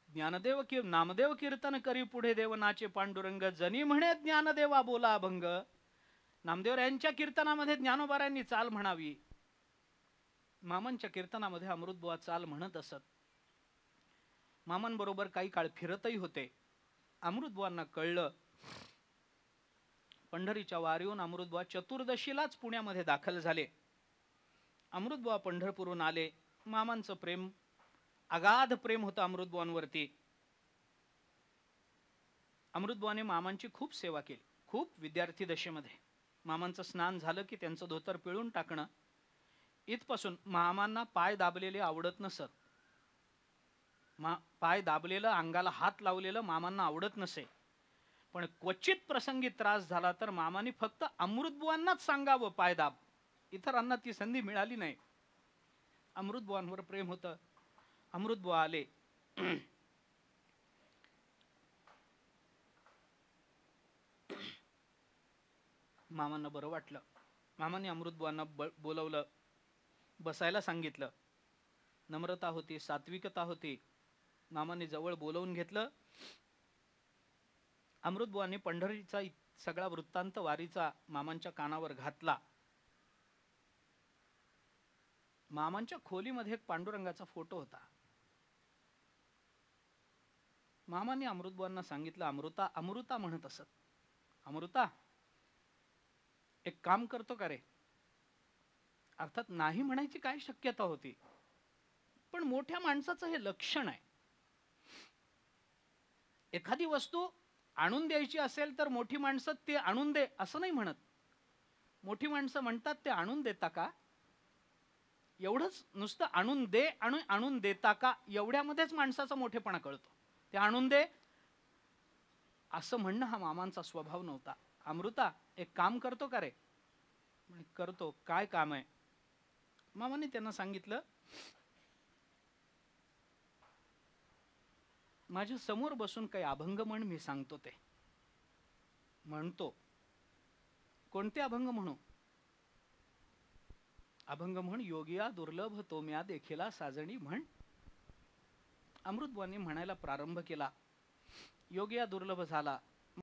ज्ञानदेव नामदेव कीर्तन करी पुढे देव नाचे पांडुरंग, जनी म्हणे ज्ञानदेवा बोला अभंग. नामदेव यांच्या कीर्तनामध्ये ज्ञानोबारायांनी चाल म्हणावी. मामांच्या कीर्तनामध्ये अमृतबुवा चाल म्हणत असत. मामांबरोबर काही काळ फिरतही होते. अमृतबुवांना कळलं. पंढरीच्या वारीहून अमृतबुवा चतुर्दशीलाच पुण्यामध्ये दाखल झाले. अमृतबुवा पंढरपूरहून आले. मामांचं प्रेम, अगाध प्रेम होतं अमृतबुवांवरती. अमृतबुवाने मामांची खूप सेवा केली. खूप विद्यार्थी दशेमध्ये मामांचं स्नान झालं की त्यांचं धोतर पिळून टाकणं, इथपासून मामांना पाय दाबलेले आवडत नसत. पाय दाबलेलं, अंगाला हात लावलेलं मामांना आवडत नसे. पण क्वचित प्रसंगी त्रास झाला तर मामांनी फक्त अमृतबुवांनाच सांगावं पाय दाब. इतरांना ती संधी मिळाली नाही. अमृतबुवांवर प्रेम होतं. अमृतबुवा आले. मामांना बरं वाटलं. मामांनी अमृतबुवांना बोलवलं, बसायला सांगितलं. नम्रता होती, सात्विकता होती. मामांनी जवळ बोलवून घेतलं. अमृतबुवांनी पंढरीचा सगळा वृत्तांत वारीचा मामांच्या कानावर घातला. मामांच्या खोलीमध्ये एक पांडुरंगाचा फोटो होता. मामांनी अमृतबुवांना सांगितलं, अमृता अमृता म्हणत असत. अमृता, एक काम करतो का रे? अर्थात नाही म्हणायची काय शक्यता होती, पण मोठ्या माणसाचं हे लक्षण आहे. एखादी वस्तू आणून द्यायची असेल तर मोठी माणसं ते आणून दे असं नाही म्हणत. मोठी माणसं म्हणतात ते आणून देता का? एवढंच, नुसतं आणून दे आणि आणून देता का एवढ्यामध्येच माणसाचा मोठेपणा कळतो. ते आणून दे असं म्हणणं हा मामांचा स्वभाव नव्हता. अमृता एक काम करतो का रे? म्हणे करतो. काय काम आहे? मामाने त्यांना सांगितलं, माझ्या समोर बसून काही अभंग म्हण, मी सांगतो ते म्हणतो. कोणते अभंग म्हणू? अभंग म्हण योगिया दुर्लभ तोम्या देखिला साजणी म्हण. अमृतबुवांनी म्हणायला प्रारंभ केला. योगिया दुर्लभ झाला.